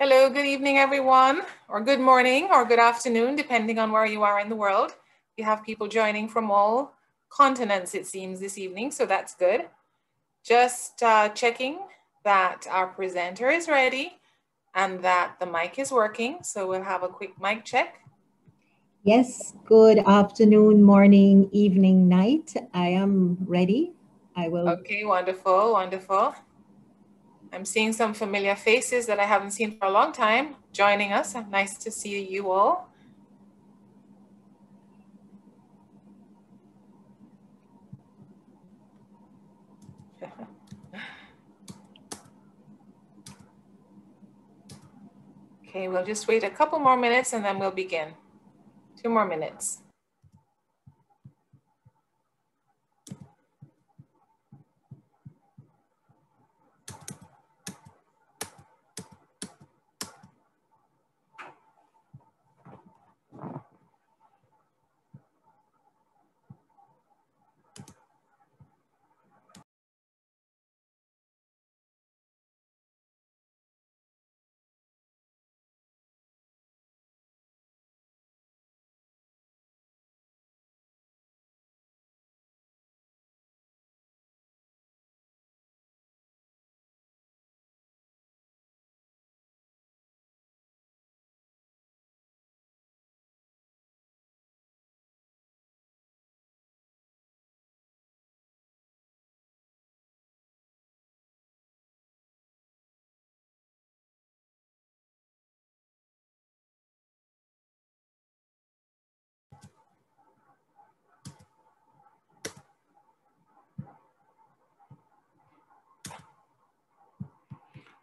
Hello, good evening, everyone, or good morning, or good afternoon, depending on where you are in the world. We have people joining from all continents, it seems, this evening, so that's good. Just checking that our presenter is ready and that the mic is working, so we'll have a quick mic check. Yes, good afternoon, morning, evening, night. I am ready. I will. Okay, wonderful, wonderful. I'm seeing some familiar faces that I haven't seen for a long time joining us. Nice to see you all. Okay, we'll just wait a couple more minutes and then we'll begin. 2 more minutes.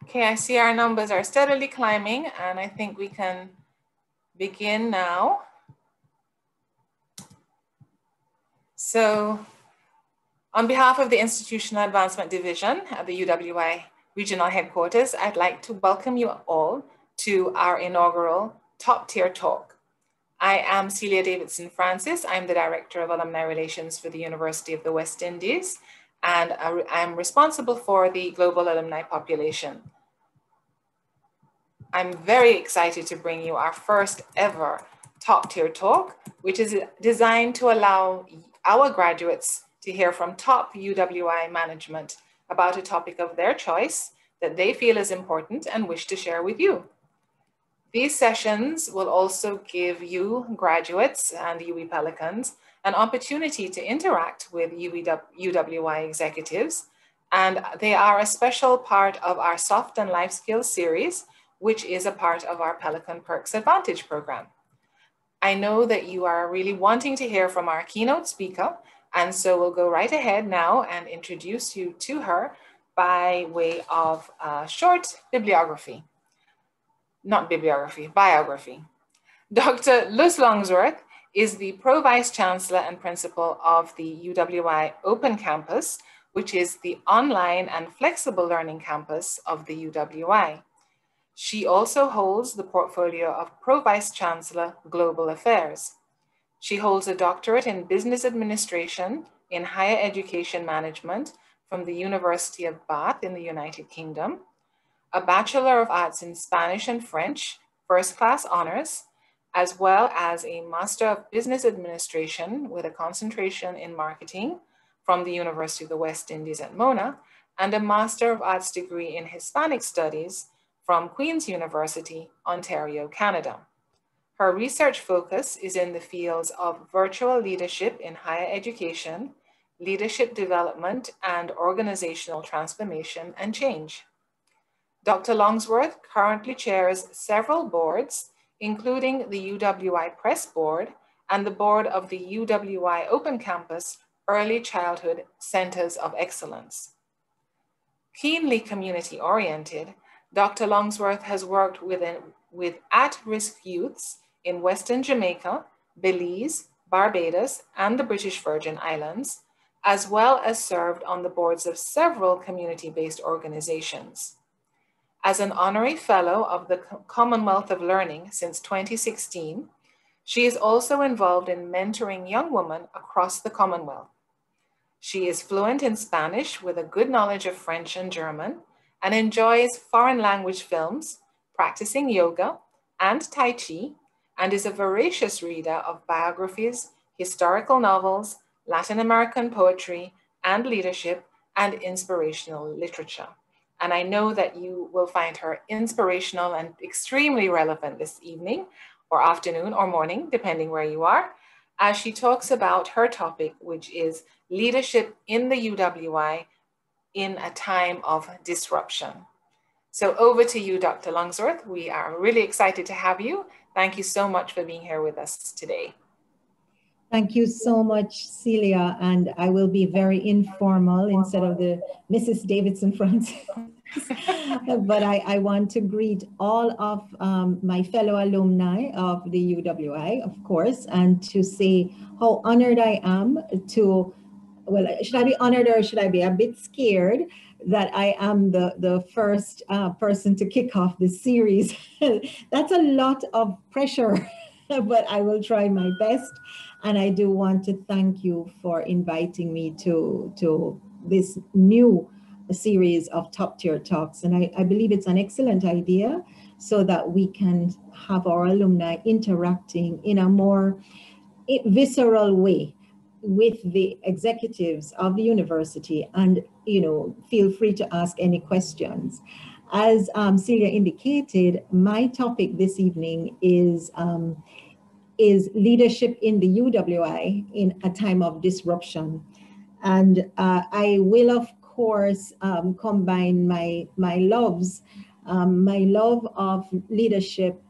Okay, I see our numbers are steadily climbing and I think we can begin now. So on behalf of the Institutional Advancement Division at the UWI Regional Headquarters, I'd like to welcome you all to our inaugural Top Tier Talk. I am Celia Davidson Francis. I'm the Director of Alumni Relations for the University of the West Indies, and I'm responsible for the global alumni population. I'm very excited to bring you our first ever Top Tier Talk, which is designed to allow our graduates to hear from top UWI management about a topic of their choice that they feel is important and wish to share with you. These sessions will also give you graduates and UWI Pelicans an opportunity to interact with UWI executives, and they are a special part of our Soft and Life Skills series, which is a part of our Pelican Perks Advantage program. I know that you are really wanting to hear from our keynote speaker, and so we'll go right ahead now and introduce you to her by way of a short biography. Dr. Luz Longsworth is the Pro-Vice Chancellor and Principal of the UWI Open Campus, which is the online and flexible learning campus of the UWI. She also holds the portfolio of Pro-Vice Chancellor Global Affairs. She holds a doctorate in Business Administration in Higher Education Management from the University of Bath in the United Kingdom, a Bachelor of Arts in Spanish and French, first class honors, as well as a Master of Business Administration with a concentration in marketing from the University of the West Indies at Mona, and a Master of Arts degree in Hispanic Studies from Queen's University, Ontario, Canada. Her research focus is in the fields of virtual leadership in higher education, leadership development, and organizational transformation and change. Dr. Longsworth currently chairs several boards, including the UWI Press Board and the board of the UWI Open Campus Early Childhood Centers of Excellence. Keenly community-oriented, Dr. Longsworth has worked with at-risk youths in Western Jamaica, Belize, Barbados, and the British Virgin Islands, as well as served on the boards of several community-based organizations. As an honorary fellow of the Commonwealth of Learning since 2016, she is also involved in mentoring young women across the Commonwealth. She is fluent in Spanish with a good knowledge of French and German, and enjoys foreign language films, practicing yoga and Tai Chi, and is a voracious reader of biographies, historical novels, Latin American poetry, and leadership and inspirational literature. And I know that you will find her inspirational and extremely relevant this evening, or afternoon, or morning, depending where you are, as she talks about her topic, which is leadership in the UWI in a time of disruption. So over to you, Dr. Longsworth. We are really excited to have you. Thank you so much for being here with us today. Thank you so much, Celia. And I will be very informal instead of the Mrs. Davidson Francis. But I want to greet all of my fellow alumni of the UWI, of course, and to say how honored I am to, well, should I be honored or should I be a bit scared that I am the first person to kick off this series? That's a lot of pressure, but I will try my best. And I do want to thank you for inviting me to this new series of top tier talks. And I believe it's an excellent idea so that we can have our alumni interacting in a more visceral way with the executives of the university, and feel free to ask any questions. As Celia indicated, my topic this evening is leadership in the UWI in a time of disruption. And I will, of course, combine my loves, my love of leadership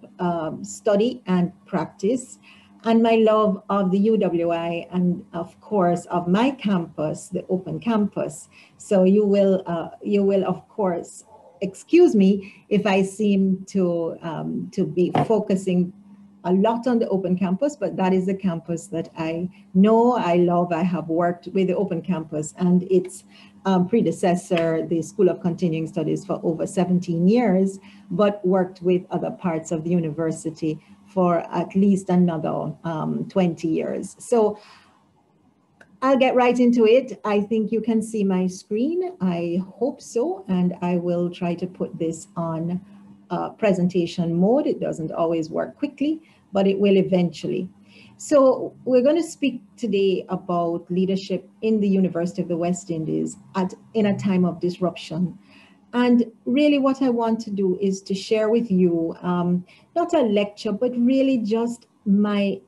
study and practice, and my love of the UWI, and of course of my campus, the open campus. So you will of course excuse me if I seem to be focusing a lot on the open campus, but that is the campus that I know, I love. I have worked with the open campus and its predecessor, the School of Continuing Studies, for over 17 years, but worked with other parts of the university for at least another 20 years. So I'll get right into it. I think you can see my screen. I hope so. And I will try to put this on presentation mode. It doesn't always work quickly, but it will eventually. So we're going to speak today about leadership in the University of the West Indies in a time of disruption. And really what I want to do is to share with you, not a lecture, but really just my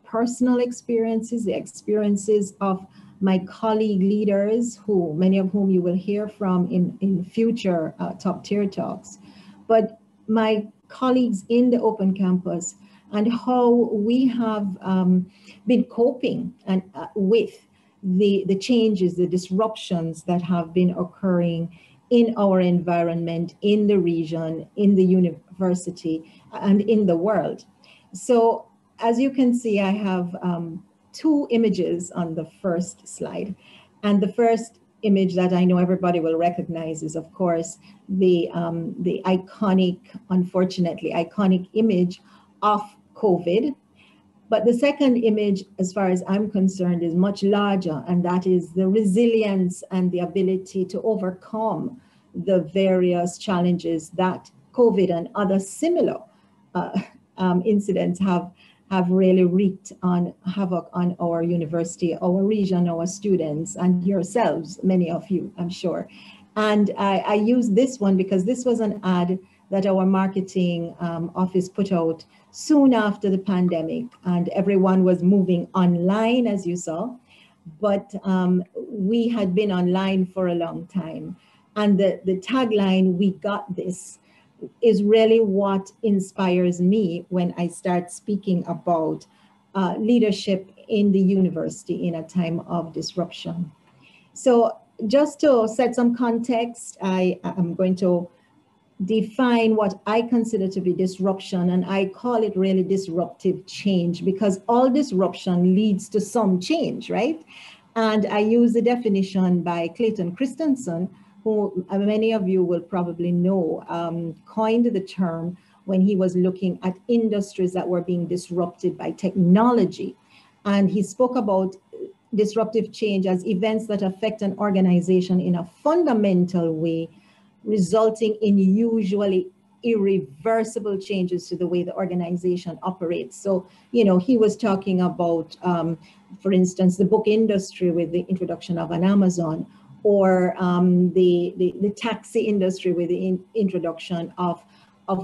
personal experiences, the experiences of my colleague leaders, many of whom you will hear from in future top tier talks, but my colleagues in the open campus, and how we have been coping with the changes, the disruptions that have been occurring in our environment, in the region, in the university, and in the world. So as you can see, I have two images on the first slide. And the first image that I know everybody will recognize is, of course, the iconic, unfortunately, iconic image of COVID. But the second image, as far as I'm concerned, is much larger, and that is the resilience and the ability to overcome the various challenges that COVID and other similar incidents have really wreaked havoc on our university, our region, our students, and yourselves, many of you, I'm sure. And I use this one because this was an ad that our marketing office put out soon after the pandemic, and everyone was moving online, as you saw. But we had been online for a long time. And the tagline, "We got this," is really what inspires me when I start speaking about leadership in the university in a time of disruption. So just to set some context, I am going to define what I consider to be disruption, and I call it really disruptive change, because all disruption leads to some change, right? And I use the definition by Clayton Christensen, who many of you will probably know, coined the term when he was looking at industries that were being disrupted by technology. And he spoke about disruptive change as events that affect an organization in a fundamental way, resulting in usually irreversible changes to the way the organization operates. So, you know, he was talking about, for instance, the book industry with the introduction of an Amazon, or the taxi industry with the introduction of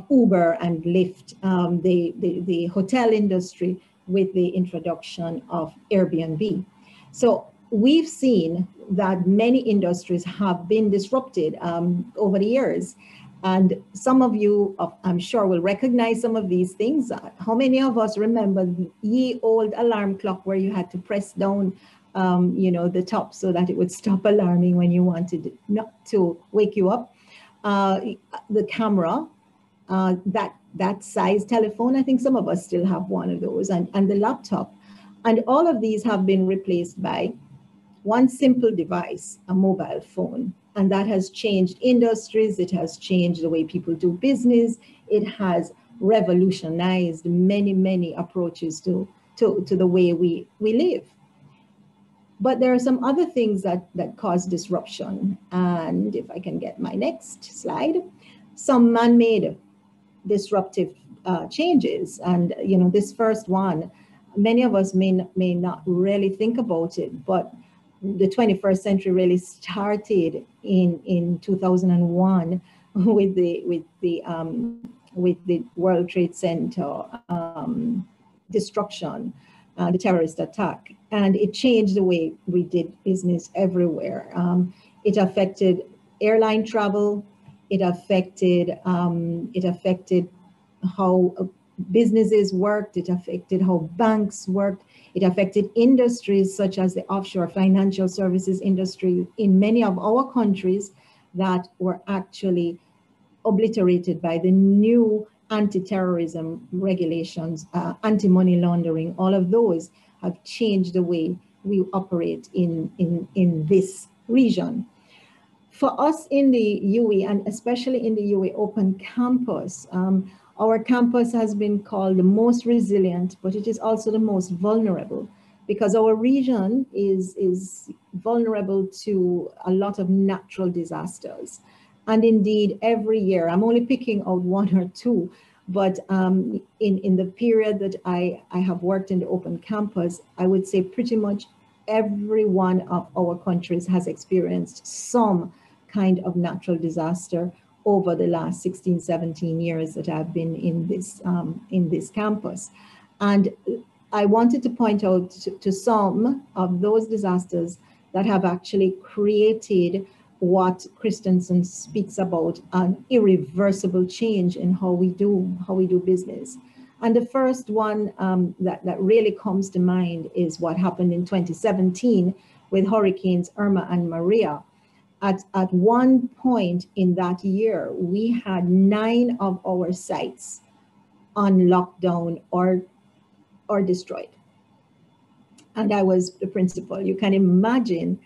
Uber and Lyft, the hotel industry with the introduction of Airbnb. So we've seen that many industries have been disrupted over the years. And some of you, I'm sure, will recognize some of these things. How many of us remember the ye old alarm clock where you had to press down, you know, the top so that it would stop alarming when you wanted not to wake you up? The camera, that size telephone, I think some of us still have one of those, and the laptop. And all of these have been replaced by one simple device, a mobile phone. And that has changed industries. It has changed the way people do business. It has revolutionized many, many approaches to the way we live. But there are some other things that cause disruption. And if I can get my next slide, some man-made disruptive changes. And, you know, this first one, many of us may not really think about it, but the 21st century really started in 2001 with the World Trade Center destruction, the terrorist attack, and it changed the way we did business everywhere. It affected airline travel. It affected how businesses worked. It affected how banks worked. It affected industries such as the offshore financial services industry in many of our countries that were actually obliterated by the new anti-terrorism regulations, anti-money laundering. All of those have changed the way we operate in this region. For us in the UWI, and especially in the UWI Open Campus, our campus has been called the most resilient, but it is also the most vulnerable, because our region is vulnerable to a lot of natural disasters. And indeed, every year, I'm only picking out one or two, but in the period that I have worked in the Open Campus, I would say pretty much every one of our countries has experienced some kind of natural disaster over the last 16, 17 years that I've been in this campus. And I wanted to point out to some of those disasters that have actually created what Christensen speaks about, an irreversible change in how we do business. And the first one that really comes to mind is what happened in 2017 with Hurricanes Irma and Maria. At one point in that year, we had 9 of our sites on lockdown or destroyed. And I was the principal. You can imagine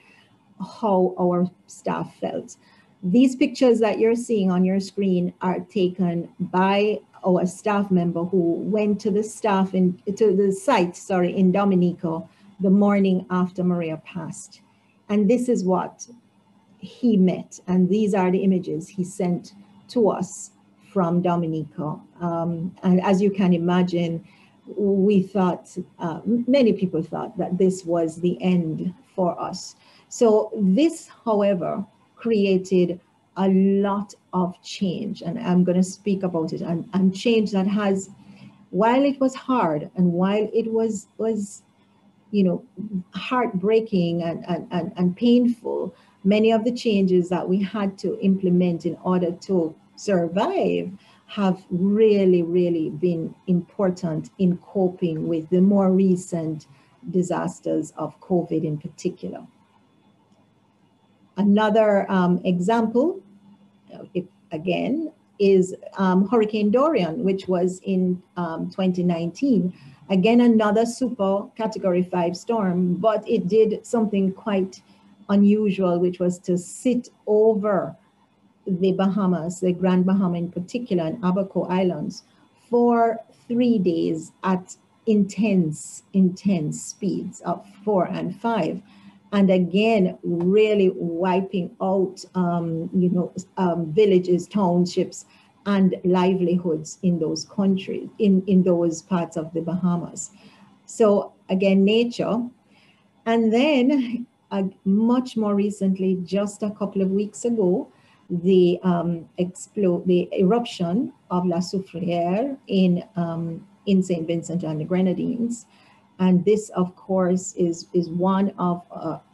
how our staff felt. These pictures that you're seeing on your screen are taken by our staff member who went to the site in Dominica the morning after Maria passed. And this is what he met, and these are the images he sent to us from Dominica. And as you can imagine, we thought, many people thought that this was the end for us. So this, however, created a lot of change, and I'm going to speak about it, and change that has, while it was hard and while it was you know, heartbreaking and painful, many of the changes that we had to implement in order to survive have really, really been important in coping with the more recent disasters of COVID in particular. Another example, again, is Hurricane Dorian, which was in 2019. Again, another super Category 5 storm, but it did something quite unusual, which was to sit over the Bahamas, the Grand Bahama in particular, and Abaco Islands for 3 days at intense speeds of 4 and 5. And again, really wiping out, villages, townships, and livelihoods in those countries, in those parts of the Bahamas. So again, nature. And then much more recently, just a couple of weeks ago, the eruption of La Soufrière in St. Vincent and the Grenadines. And this, of course, is one of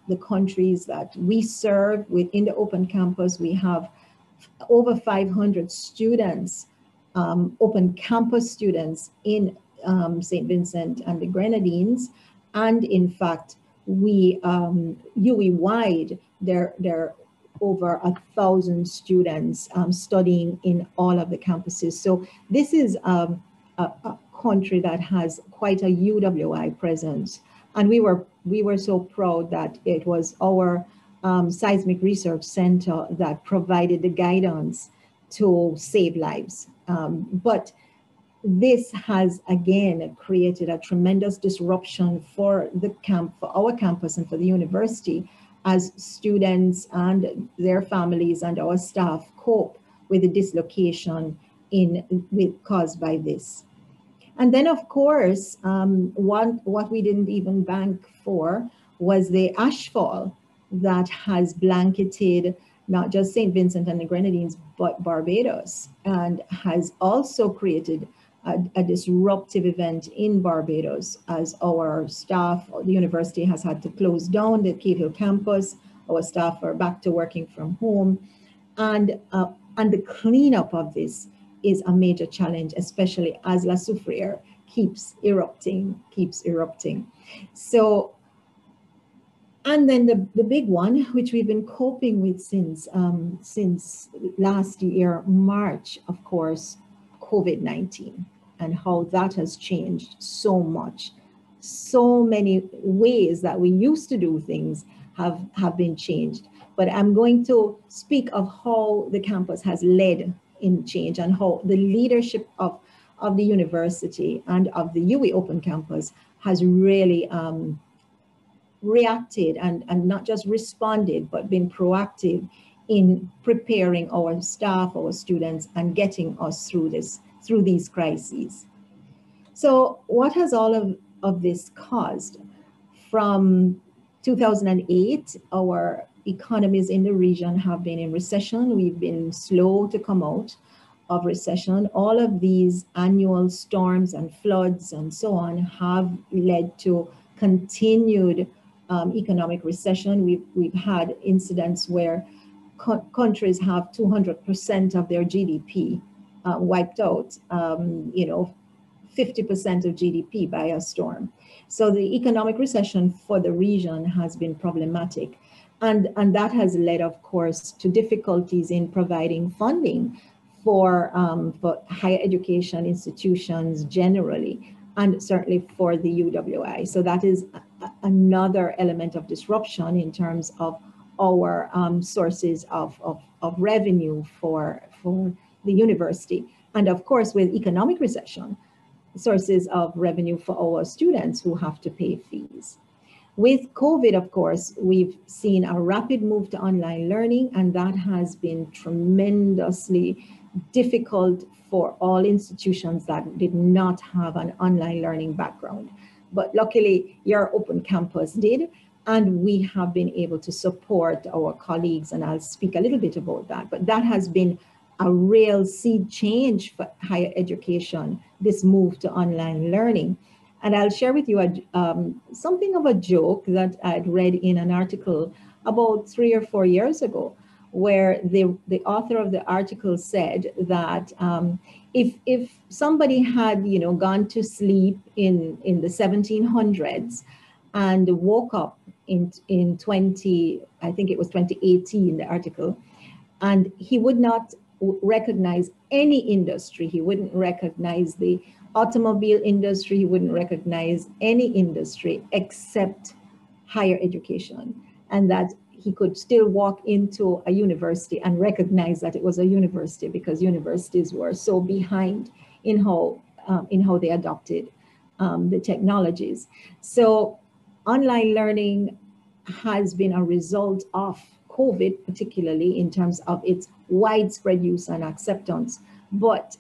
the countries that we serve within the open campus. We have over 500 students, open campus students in St. Vincent and the Grenadines. And in fact, we, UE-wide, there are over 1,000 students studying in all of the campuses. So this is a country that has quite a UWI presence. And we were so proud that it was our Seismic Research Center that provided the guidance to save lives. But this has again created a tremendous disruption for our campus and for the university, as students and their families and our staff cope with the dislocation caused by this. And then, of course, what we didn't even bank for was the ashfall that has blanketed not just St. Vincent and the Grenadines, but Barbados, and has also created a disruptive event in Barbados, as our staff, the university has had to close down the Cave Hill campus. Our staff are back to working from home. And the cleanup of this is a major challenge, especially as La Soufrière keeps erupting. So, and then the big one, which we've been coping with since last year, March, of course, COVID-19, and how that has changed so much. So many ways that we used to do things have been changed. But I'm going to speak of how the campus has led in change, and how the leadership of the university and of the UE Open Campus has really reacted and not just responded, but been proactive in preparing our staff, our students, and getting us through these crises. So what has all of this caused? From 2008, our economies in the region have been in recession. We've been slow to come out of recession. All of these annual storms and floods and so on have led to continued economic recession. We've had incidents where countries have 200% of their GDP wiped out, 50% of GDP by a storm. So the economic recession for the region has been problematic. And that has led, of course, to difficulties in providing funding for higher education institutions generally, and certainly for the UWI. So that is another element of disruption in terms of our sources of revenue for the university. And of course, with economic recession, sources of revenue for our students who have to pay fees. With COVID, of course, we've seen a rapid move to online learning, and that has been tremendously difficult for all institutions that did not have an online learning background. But luckily, your open campus did, and we have been able to support our colleagues, and I'll speak a little bit about that. But that has been a real sea change for higher education, this move to online learning. And I'll share with you something of a joke that I'd read in an article about 3 or 4 years ago, where the author of the article said that if somebody had gone to sleep in the 1700s and woke up in 2018, the article, and he would not recognize any industry. He wouldn't recognize the automobile industry. He wouldn't recognize any industry except higher education, and that he could still walk into a university and recognize that it was a university, because universities were so behind in how they adopted the technologies. So online learning has been a result of COVID, particularly in terms of its widespread use and acceptance. But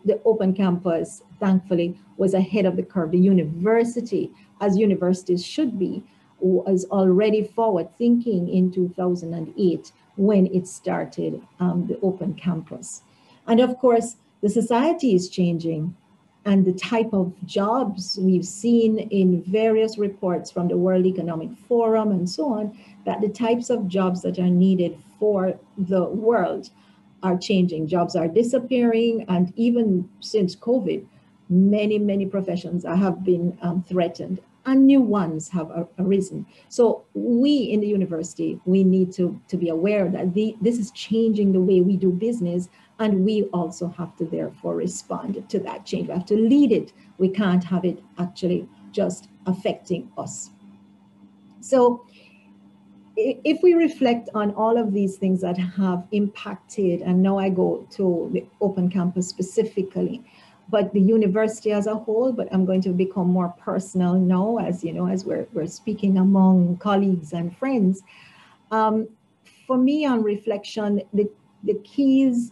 the open campus, thankfully, was ahead of the curve. The university, as universities should be, was already forward thinking in 2008 when it started the open campus. And of course, the society is changing, and the type of jobs we've seen in various reports from the World Economic Forum and so on, that the types of jobs that are needed for the world are changing. Jobs are disappearing, and even since COVID, many professions have been threatened, and new ones have arisen. So we in the university, we need to be aware that this is changing the way we do business, and we also have to therefore respond to that change. We have to lead it. We can't have it actually just affecting us. So if we reflect on all of these things that have impacted, and now I go to the open campus specifically, but the university as a whole, but I'm going to become more personal now, as you know, as we're speaking among colleagues and friends. For me, on reflection, the keys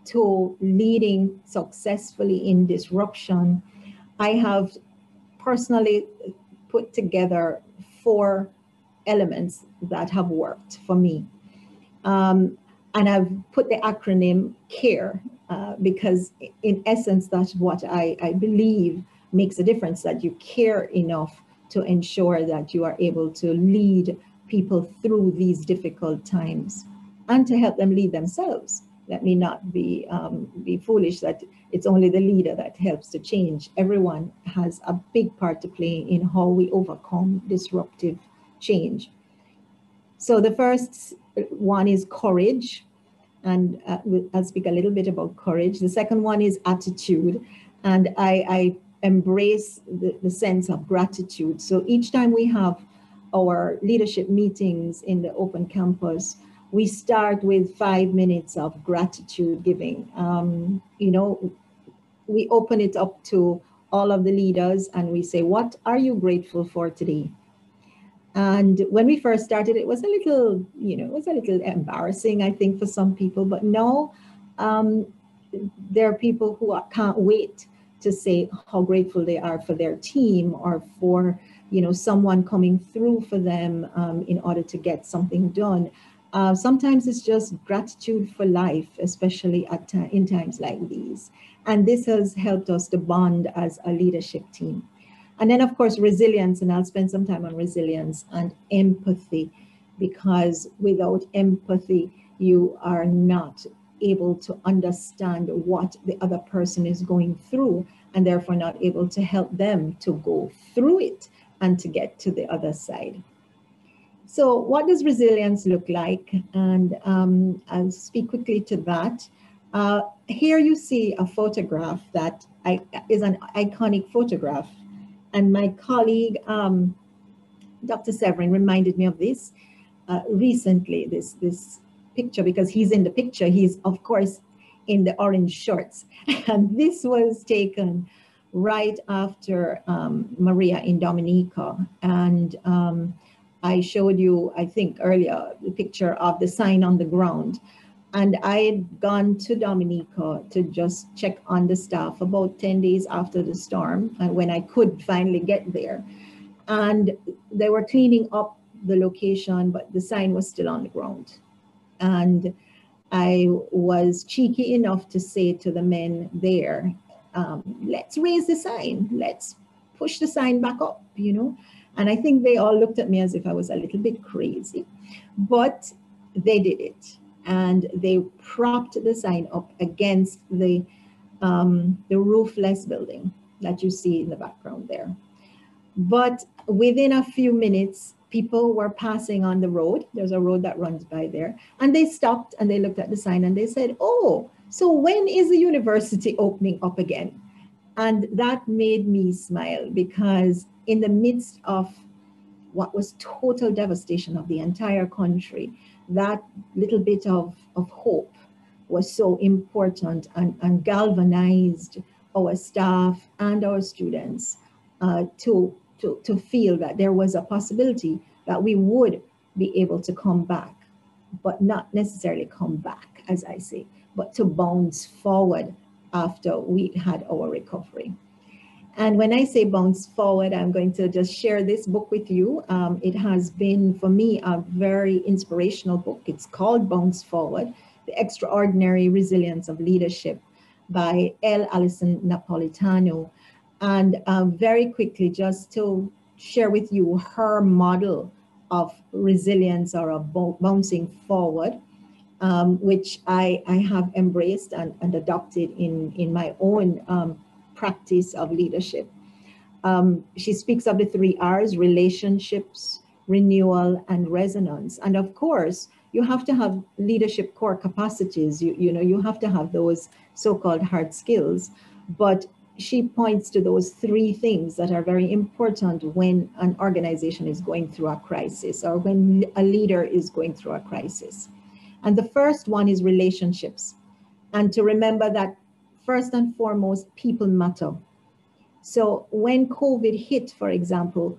to leading successfully in disruption, I have personally put together 4 elements that have worked for me. And I've put the acronym CARE, because in essence, that's what I believe makes a difference, that you care enough to ensure that you are able to lead people through these difficult times and to help them lead themselves. Let me not be foolish that it's only the leader that helps to change. Everyone has a big part to play in how we overcome disruptive change. So the first one is courage, and I'll speak a little bit about courage. The second one is attitude, and I embrace the sense of gratitude. So each time we have our leadership meetings in the open campus, we start with 5 minutes of gratitude giving. You know, we open it up to all of the leaders and we say, what are you grateful for today? And when we first started, it was a little, you know, it was a little embarrassing, I think, for some people. But now there are people who can't wait to say how grateful they are for their team or for, you know, someone coming through for them in order to get something done. Sometimes it's just gratitude for life, especially in times like these. And this has helped us to bond as a leadership team. And then, of course, resilience, and I'll spend some time on resilience and empathy, because without empathy, you are not able to understand what the other person is going through, and therefore not able to help them to go through it and to get to the other side. So what does resilience look like? And I'll speak quickly to that. Here you see a photograph that is an iconic photograph. And my colleague, Dr. Severin, reminded me of this recently, this picture, because he's in the picture. He's, of course, in the orange shorts. And this was taken right after Maria in Dominica. And I showed you, I think earlier, the picture of the sign on the ground. And I had gone to Dominica to just check on the staff about 10 days after the storm, and when I could finally get there. And they were cleaning up the location, but the sign was still on the ground. And I was cheeky enough to say to the men there, let's raise the sign, let's push the sign back up, you know. And I think they all looked at me as if I was a little bit crazy, but they did it. And they propped the sign up against the roofless building that you see in the background there. But within a few minutes, people were passing on the road. There's a road that runs by there. And they stopped and they looked at the sign and they said, oh, so when is the university opening up again? And that made me smile, because in the midst of what was total devastation of the entire country, that little bit of hope was so important and galvanized our staff and our students to feel that there was a possibility that we would be able to come back, but not necessarily come back, as I say, but to bounce forward after we had our recovery. And when I say bounce forward, I'm going to just share this book with you. It has been, for me, a very inspirational book. It's called Bounce Forward, The Extraordinary Resilience of Leadership by L. Alison Napolitano. And very quickly, just to share with you her model of resilience or of bouncing forward, which I have embraced and adopted in my own practice of leadership. She speaks of the 3 R's: relationships, renewal, and resonance. And of course, you have to have leadership core capacities. You have to have those so-called hard skills. But she points to those 3 things that are very important when an organization is going through a crisis or when a leader is going through a crisis. And the first one is relationships. And to remember that first and foremost, people matter. So when COVID hit, for example,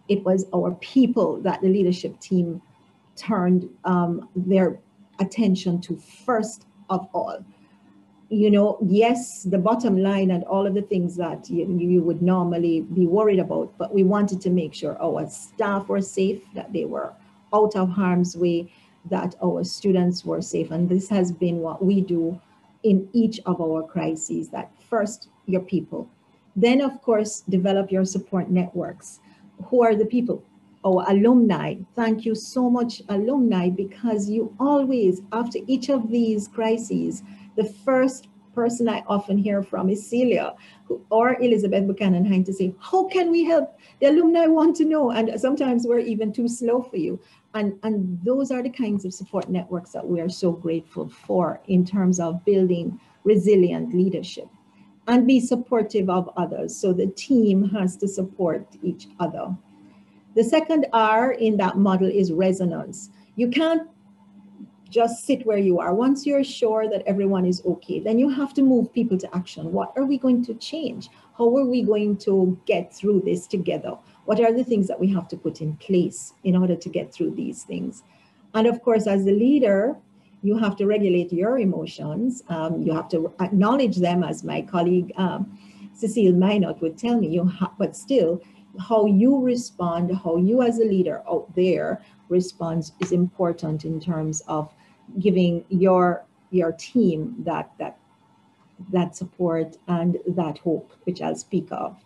it was our people that the leadership team turned their attention to first of all. Yes, the bottom line and all of the things that you would normally be worried about, but we wanted to make sure our staff were safe, that they were out of harm's way, that our students were safe. And this has been what we do in each of our crises, that first, your people. Then, of course, develop your support networks. Who are the people? Our alumni. Thank you so much, alumni, because you always, after each of these crises, the first person I often hear from is Celia or Elizabeth Buchanan Hine to say, how can we help? The alumni want to know. And sometimes we're even too slow for you. And those are the kinds of support networks that we are so grateful for in terms of building resilient leadership. And be supportive of others. So the team has to support each other. The second R in that model is resonance. You can't just sit where you are. Once you're sure that everyone is okay, then you have to move people to action. What are we going to change? How are we going to get through this together? What are the things that we have to put in place in order to get through these things? And of course, as the leader, you have to regulate your emotions. You have to acknowledge them, as my colleague Cecile Minot would tell me, but still, how you respond, how you as a leader out there responds is important in terms of giving your team that support and that hope, which I'll speak of.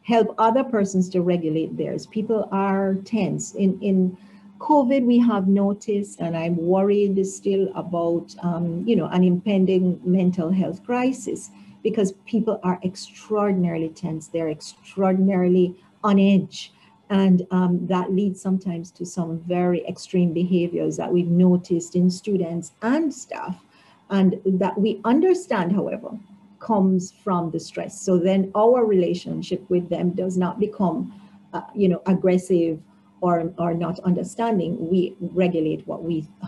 Help other persons to regulate theirs. People are tense. In COVID, we have noticed, and I'm worried still about, an impending mental health crisis, because people are extraordinarily tense. They're extraordinarily on edge. And that leads sometimes to some very extreme behaviors that we've noticed in students and staff, and that we understand, however, comes from the stress. So then our relationship with them does not become, aggressive or not understanding. We regulate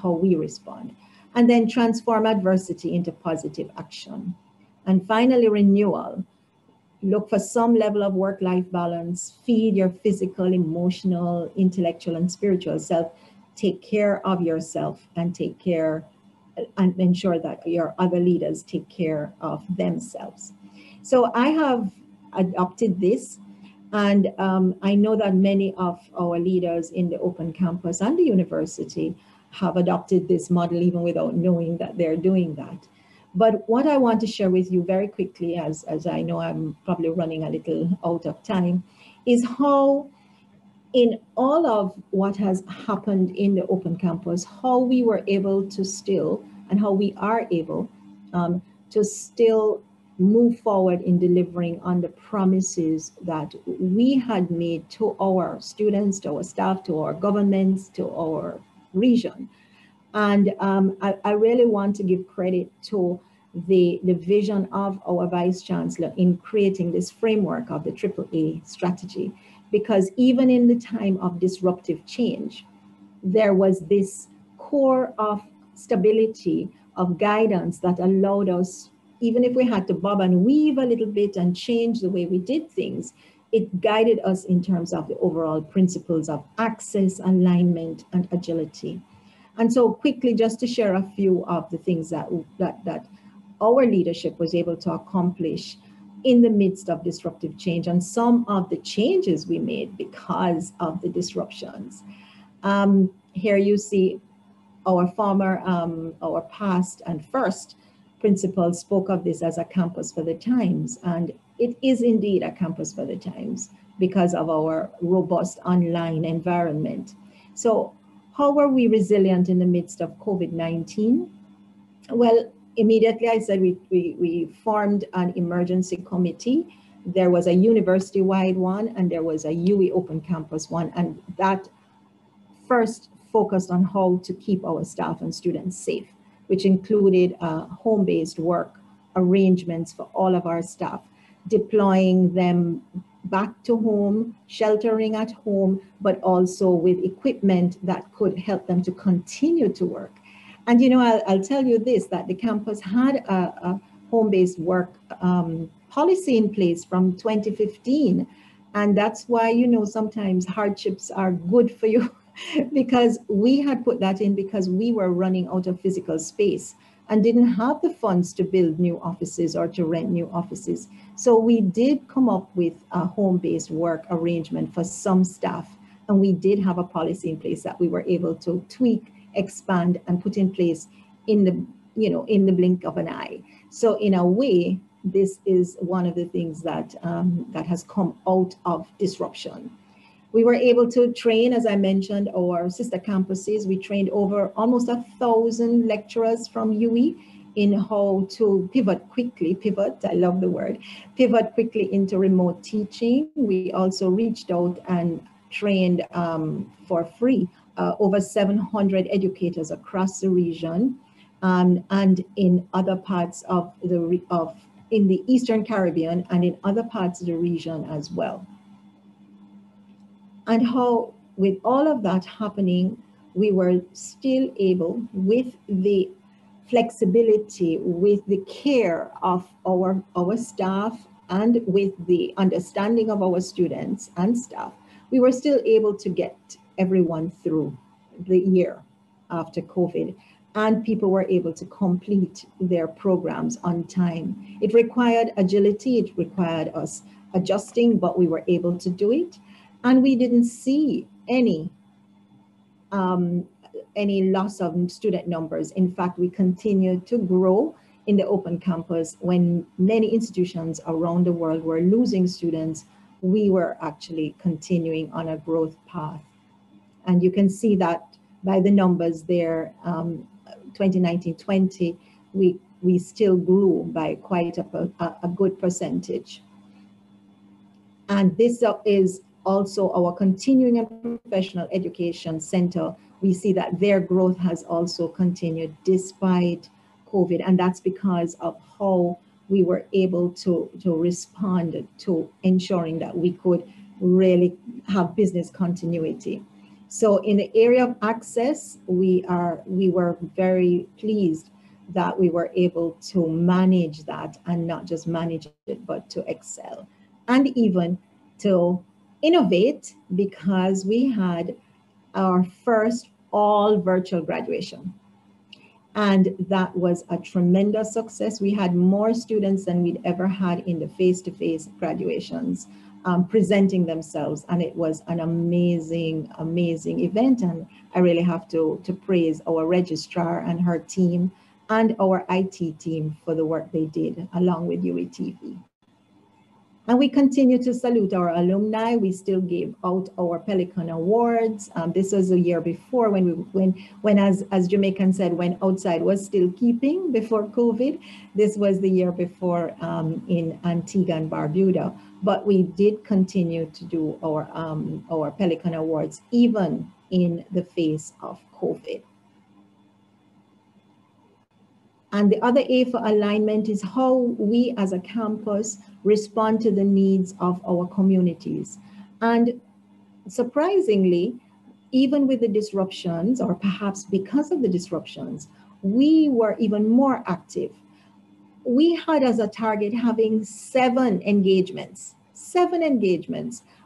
how we respond. And then transform adversity into positive action. And finally, renewal. Look for some level of work-life balance, feed your physical, emotional, intellectual, and spiritual self. Take care of yourself and take care and ensure that your other leaders take care of themselves. So I have adopted this, and I know that many of our leaders in the open campus and the university have adopted this model even without knowing that they're doing that. But what I want to share with you very quickly, as I know I'm probably running a little out of time, is how in all of what has happened in the open campus, how we were able to still, and how we are able to still move forward in delivering on the promises that we had made to our students, to our staff, to our governments, to our region. And I really want to give credit to the vision of our Vice Chancellor in creating this framework of the AAA strategy, because even in the time of disruptive change, there was this core of stability, of guidance that allowed us, even if we had to bob and weave a little bit and change the way we did things, it guided us in terms of the overall principles of access, alignment, and agility. And so quickly, just to share a few of the things that our leadership was able to accomplish in the midst of disruptive change, and some of the changes we made because of the disruptions. Here you see our our past and first principal spoke of this as a campus for the times, and it is indeed a campus for the times because of our robust online environment. So how were we resilient in the midst of COVID-19? Well, immediately I said we formed an emergency committee. There was a university-wide one and there was a UE Open Campus one, and that first focused on how to keep our staff and students safe, which included home-based work arrangements for all of our staff, deploying them back to home, sheltering at home, but also with equipment that could help them to continue to work. And you know, I'll tell you this, that the campus had a home-based work policy in place from 2015. And that's why, you know, sometimes hardships are good for you because we had put that in because we were running out of physical space and didn't have the funds to build new offices or to rent new offices. So we did come up with a home-based work arrangement for some staff. And we did have a policy in place that we were able to tweak, expand, and put in place in the, you know, in the blink of an eye. So in a way, this is one of the things that, that has come out of disruption. We were able to train, as I mentioned, our sister campuses. We trained over almost 1,000 lecturers from UE in how to pivot, I love the word, pivot quickly into remote teaching. We also reached out and trained for free over 700 educators across the region and in other parts of in the Eastern Caribbean and in other parts of the region as well. And how, with all of that happening, we were still able, with the flexibility, with the care of our staff, and with the understanding of our students and staff, we were still able to get everyone through the year after COVID. And people were able to complete their programs on time. It required agility, it required us adjusting, but we were able to do it. And we didn't see any loss of student numbers. In fact, we continued to grow in the open campus. When many institutions around the world were losing students, we were actually continuing on a growth path. And you can see that by the numbers there, 2019-20, we still grew by quite a good percentage. And this is also our continuing and professional education center. We see that their growth has also continued despite COVID, and that's because of how we were able to respond to ensuring that we could really have business continuity. So in the area of access, we were very pleased that we were able to manage that, and not just manage it, but to excel and even to innovate, because we had our first all virtual graduation. And that was a tremendous success. We had more students than we'd ever had in the face-to-face graduations presenting themselves. And it was an amazing, amazing event. And I really have to praise our registrar and her team and our IT team for the work they did along with UATV. And we continue to salute our alumni. We still gave out our Pelican Awards. This was a year before when as Jamaican said, when outside was still keeping before COVID. This was the year before in Antigua and Barbuda. But we did continue to do our Pelican Awards even in the face of COVID. And the other A for alignment is how we as a campus respond to the needs of our communities. And surprisingly, even with the disruptions, or perhaps because of the disruptions, we were even more active. We had as a target having 7 engagements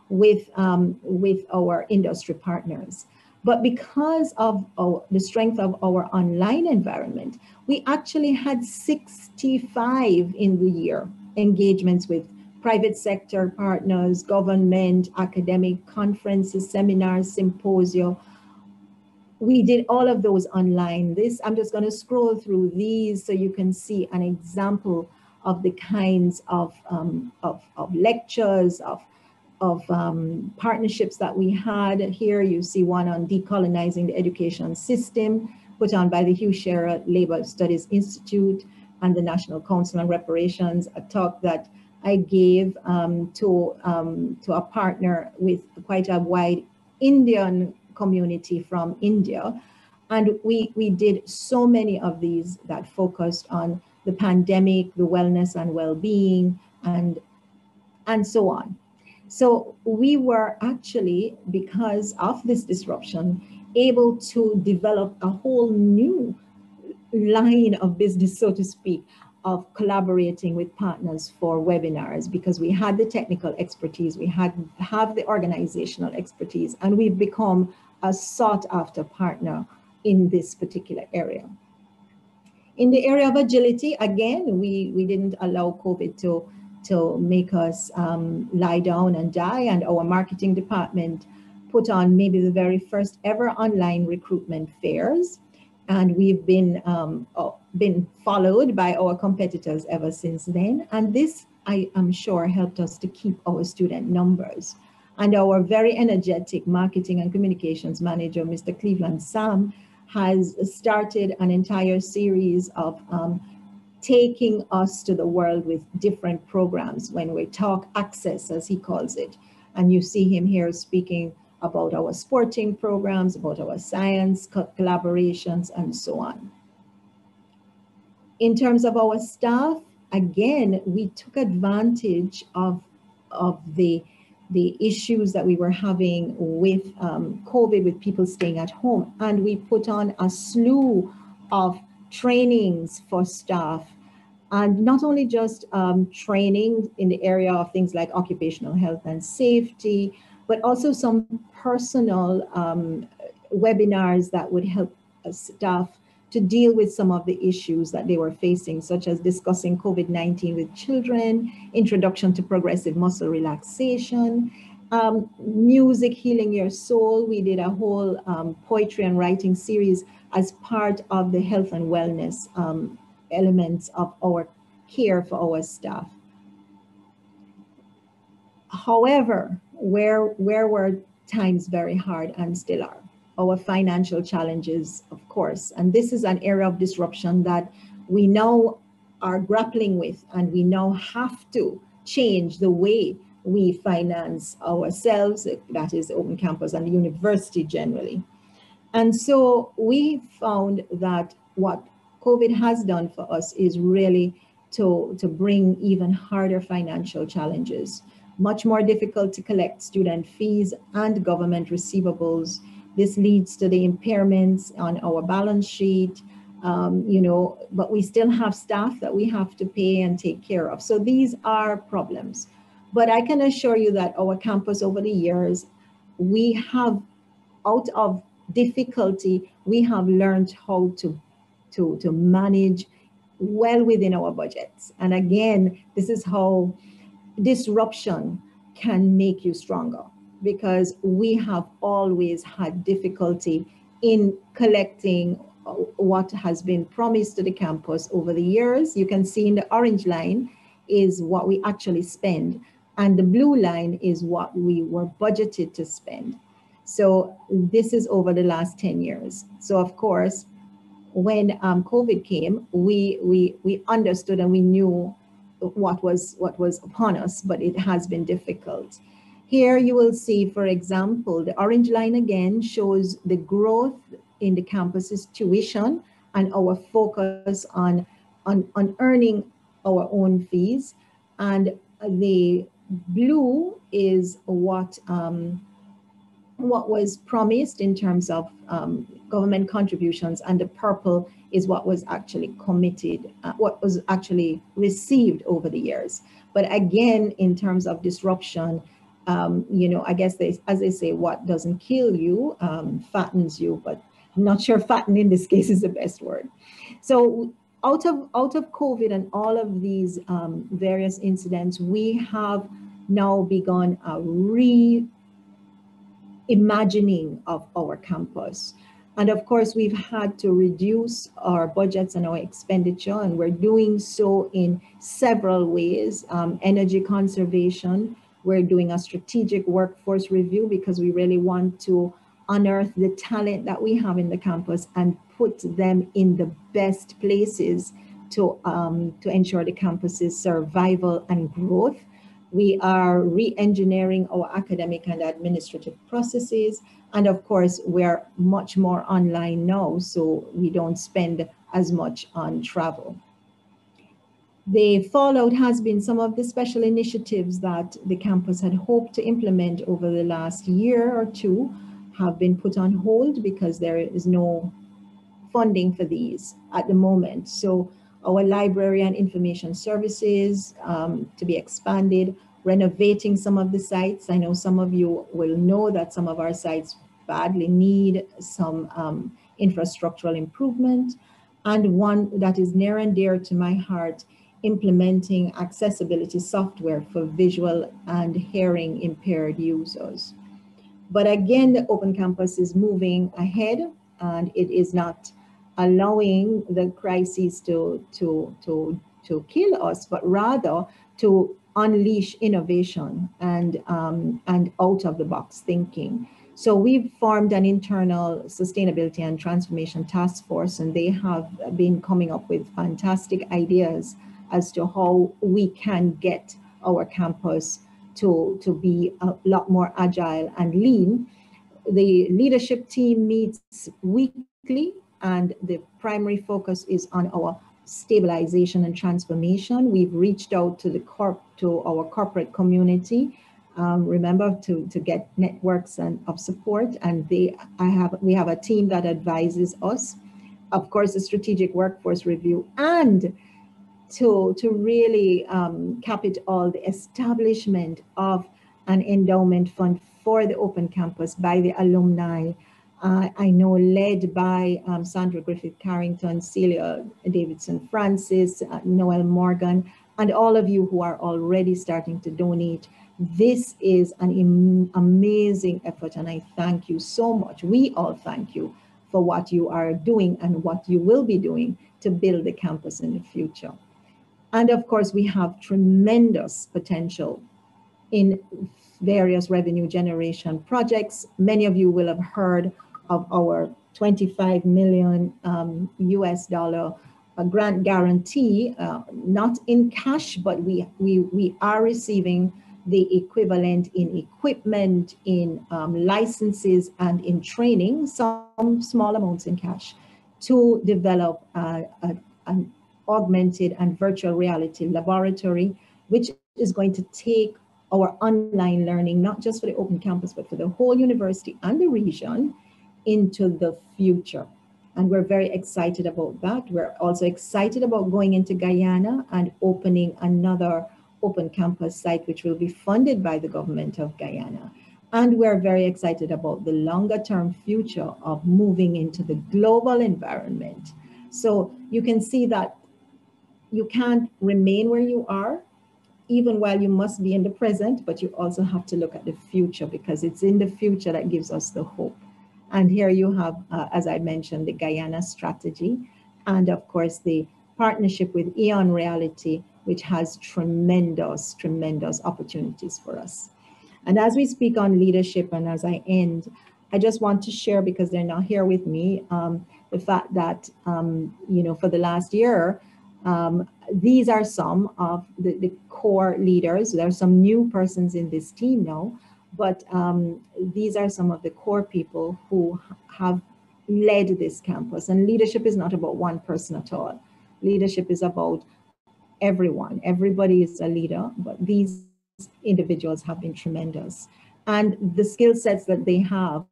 with our industry partners. But because of the strength of our online environment, we actually had 65 in the year engagements with private sector partners, government, academic conferences, seminars, symposia. We did all of those online. I'm just going to scroll through these so you can see an example of the kinds of lectures, of partnerships that we had. Here you see one on decolonizing the education system, put on by the Hugh Shearer Labor Studies Institute and the National Council on Reparations, a talk that I gave to a partner with quite a wide Indian community from India. And we did so many of these that focused on the pandemic, the wellness and well-being, and so on. So we were actually, because of this disruption, able to develop a whole new line of business, so to speak, of collaborating with partners for webinars, because we had the technical expertise, we have the organizational expertise, and we've become a sought after partner in this particular area. In the area of agility, again, we didn't allow COVID to make us lie down and die, and our marketing department put on maybe the very first ever online recruitment fairs, and we've been followed by our competitors ever since then. And this, I am sure, helped us to keep our student numbers. And our very energetic marketing and communications manager, Mr. Cleveland Sam, has started an entire series of taking us to the world with different programs when we talk access, as he calls it. And you see him here speaking about our sporting programs, about our science collaborations, and so on. In terms of our staff, again, we took advantage of the issues that we were having with COVID, with people staying at home. And we put on a slew of trainings for staff, and not only just training in the area of things like occupational health and safety, but also some personal webinars that would help staff to deal with some of the issues that they were facing, such as discussing COVID-19 with children, introduction to progressive muscle relaxation, music healing your soul. We did a whole poetry and writing series as part of the health and wellness elements of our care for our staff. However, where were times very hard and still are? Our financial challenges, of course. And this is an area of disruption that we now are grappling with, and we now have to change the way we finance ourselves, that is Open Campus and the university generally. And so we found that what COVID has done for us is really to bring even harder financial challenges. Much more difficult to collect student fees and government receivables. This leads to the impairments on our balance sheet, but we still have staff that we have to pay and take care of. So these are problems. But I can assure you that our campus over the years, we have, out of difficulty, we have learned how to manage well within our budgets. And again, this is how disruption can make you stronger, because we have always had difficulty in collecting what has been promised to the campus over the years. You can see in the orange line is what we actually spend, and the blue line is what we were budgeted to spend. So this is over the last 10 years. So of course, when COVID came, we understood and we knew what was upon us, but it has been difficult. Here you will see, for example, the orange line again shows the growth in the campus's tuition and our focus on earning our own fees. And the blue is what was promised in terms of government contributions, and the purple is what was actually committed, what was actually received over the years. But again, in terms of disruption, you know, I guess as they say, what doesn't kill you fattens you, but I'm not sure fatten in this case is the best word. So out of COVID and all of these various incidents, we have now begun a reimagining of our campus. And of course, we've had to reduce our budgets and our expenditure, and we're doing so in several ways. Energy conservation, we're doing a strategic workforce review because we really want to unearth the talent that we have in the campus and put them in the best places to ensure the campus's survival and growth. We are re-engineering our academic and administrative processes. And of course, we're much more online now, so we don't spend as much on travel. The fallout has been some of the special initiatives that the campus had hoped to implement over the last year or two have been put on hold because there is no funding for these at the moment. So our library and information services to be expanded, renovating some of the sites. I know some of you will know that some of our sites badly need some infrastructural improvement. And one that is near and dear to my heart, implementing accessibility software for visual and hearing impaired users. But again, the Open Campus is moving ahead, and it is not allowing the crises to kill us, but rather to unleash innovation and out of the box thinking. So we've formed an internal sustainability and transformation task force, and they have been coming up with fantastic ideas as to how we can get our campus to be a lot more agile and lean. The leadership team meets weekly, and the primary focus is on our stabilization and transformation. We've reached out to our corporate community, remember to get networks of support, and we have a team that advises us. Of course, the strategic workforce review, and to really cap it all, the establishment of an endowment fund for the Open Campus by the alumni. I know led by Sandra Griffith Carrington, Celia Davidson Francis, Noel Morgan, and all of you who are already starting to donate. This is an amazing effort, and I thank you so much. We all thank you for what you are doing and what you will be doing to build the campus in the future. And of course, we have tremendous potential in various revenue generation projects. Many of you will have heard of our $25 million US dollar grant guarantee, not in cash, but we are receiving the equivalent in equipment, in licenses, and in training, some small amounts in cash, to develop an augmented and virtual reality laboratory, which is going to take our online learning, not just for the Open Campus, but for the whole university and the region, into the future. And we're very excited about that. We're also excited about going into Guyana and opening another Open Campus site, which will be funded by the government of Guyana. And we're very excited about the longer term future of moving into the global environment. So you can see that you can't remain where you are, even while you must be in the present, but you also have to look at the future, because it's in the future that gives us the hope. And here you have, as I mentioned, the Guyana strategy, and of course the partnership with Eon Reality, which has tremendous, tremendous opportunities for us. And as we speak on leadership, and as I end, I just want to share, because they're not here with me, the fact that, for the last year, these are some of the core leaders. There are some new persons in this team now, but these are some of the core people who have led this campus. And leadership is not about one person at all. Leadership is about everyone. Everybody is a leader, but these individuals have been tremendous. And the skill sets that they have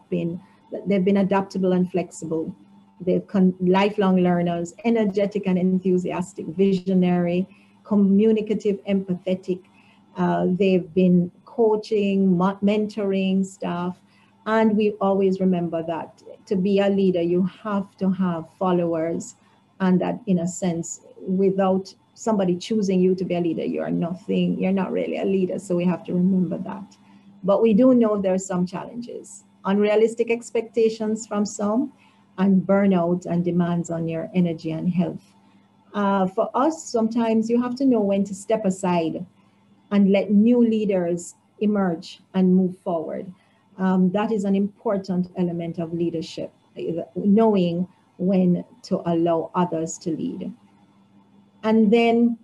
been, they've been adaptable and flexible. They're lifelong learners, energetic and enthusiastic, visionary, communicative, empathetic. They've been coaching, mentoring staff. And we always remember that to be a leader, you have to have followers, and that in a sense, without somebody choosing you to be a leader, you're nothing, you're not really a leader. So we have to remember that. But we do know there are some challenges, unrealistic expectations from some, and burnout and demands on your energy and health. For us, sometimes you have to know when to step aside and let new leaders emerge and move forward. That is an important element of leadership, knowing when to allow others to lead. And then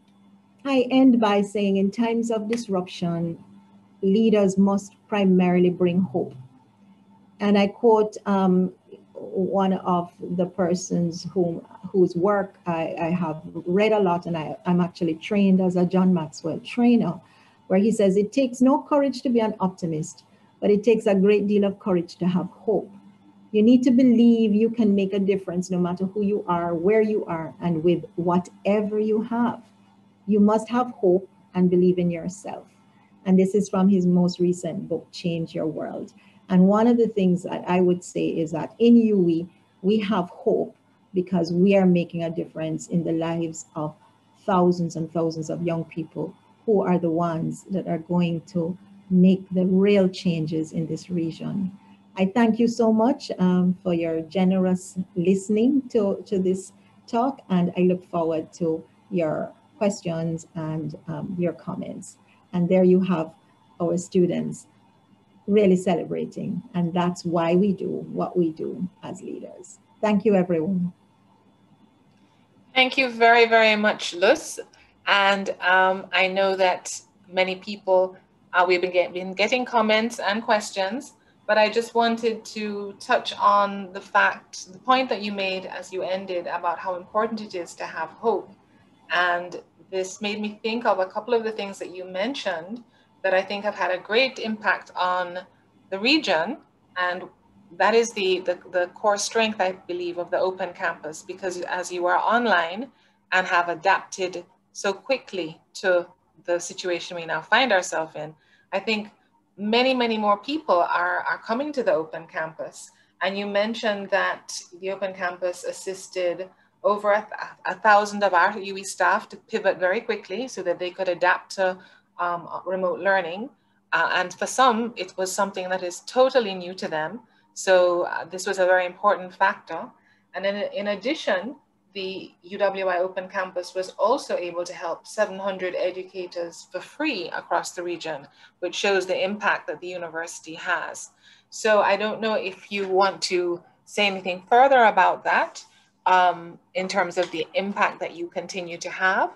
I end by saying, in times of disruption, leaders must primarily bring hope. And I quote one of the persons whose work I have read a lot, and I'm actually trained as a John Maxwell trainer, where he says, it takes no courage to be an optimist, but it takes a great deal of courage to have hope. You need to believe you can make a difference no matter who you are, where you are, and with whatever you have. You must have hope and believe in yourself. And this is from his most recent book, Change Your World. And one of the things that I would say is that in UE, we have hope because we are making a difference in the lives of thousands and thousands of young people who are the ones that are going to make the real changes in this region. I thank you so much for your generous listening to this talk, and I look forward to your questions and your comments. And there you have our students really celebrating, and that's why we do what we do as leaders. Thank you, everyone. Thank you very, very much, Luz. And I know that many people, we've been getting comments and questions, but I just wanted to touch on the point that you made as you ended about how important it is to have hope. And this made me think of a couple of the things that you mentioned that I think have had a great impact on the region. And that is the core strength, I believe, of the open campus, because as you are online and have adapted so quickly to the situation we now find ourselves in, I think many, many more people are coming to the open campus. And you mentioned that the open campus assisted over 1,000 of our UE staff to pivot very quickly so that they could adapt to remote learning. And for some, it was something that is totally new to them. So this was a very important factor. And then in addition, the UWI Open Campus was also able to help 700 educators for free across the region, which shows the impact that the university has. So I don't know if you want to say anything further about that in terms of the impact that you continue to have.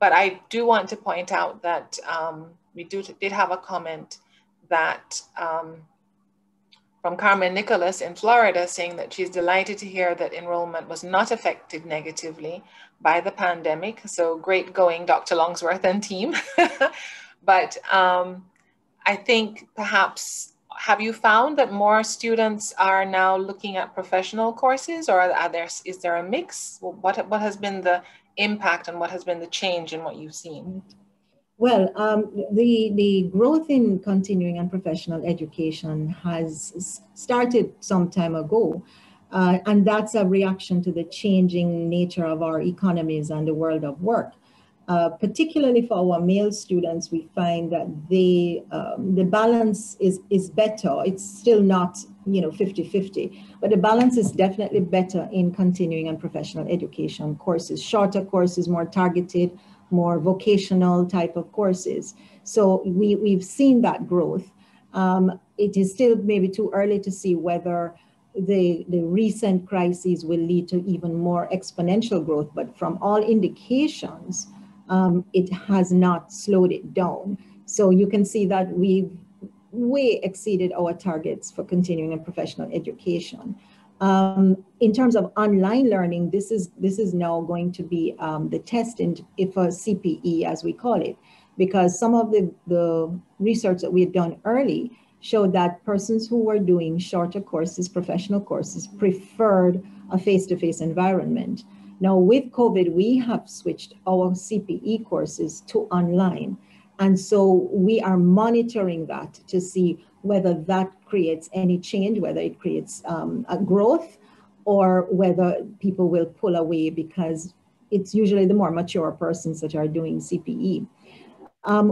But I do want to point out that we did have a comment that from Carmen Nicholas in Florida, saying that she's delighted to hear that enrollment was not affected negatively by the pandemic. So great going, Dr. Longsworth and team. But I think perhaps, have you found that more students are now looking at professional courses, or is there a mix? What has been the impact and what has been the change in what you've seen? Well, the growth in continuing and professional education has started some time ago, and that's a reaction to the changing nature of our economies and the world of work. Particularly for our male students, we find that the balance is better. It's still not 50-50, but the balance is definitely better in continuing and professional education courses, shorter courses, more targeted, more vocational type of courses. So we've seen that growth. It is still maybe too early to see whether the recent crises will lead to even more exponential growth, but from all indications, it has not slowed it down. So you can see that we've way exceeded our targets for continuing and professional education. In terms of online learning, this is now going to be the test for CPE, as we call it, because some of the research that we had done early showed that persons who were doing shorter courses, professional courses, preferred a face-to-face environment. Now with COVID, we have switched our CPE courses to online. And so we are monitoring that to see whether that creates any change, whether it creates a growth, or whether people will pull away because it's usually the more mature persons that are doing CPE.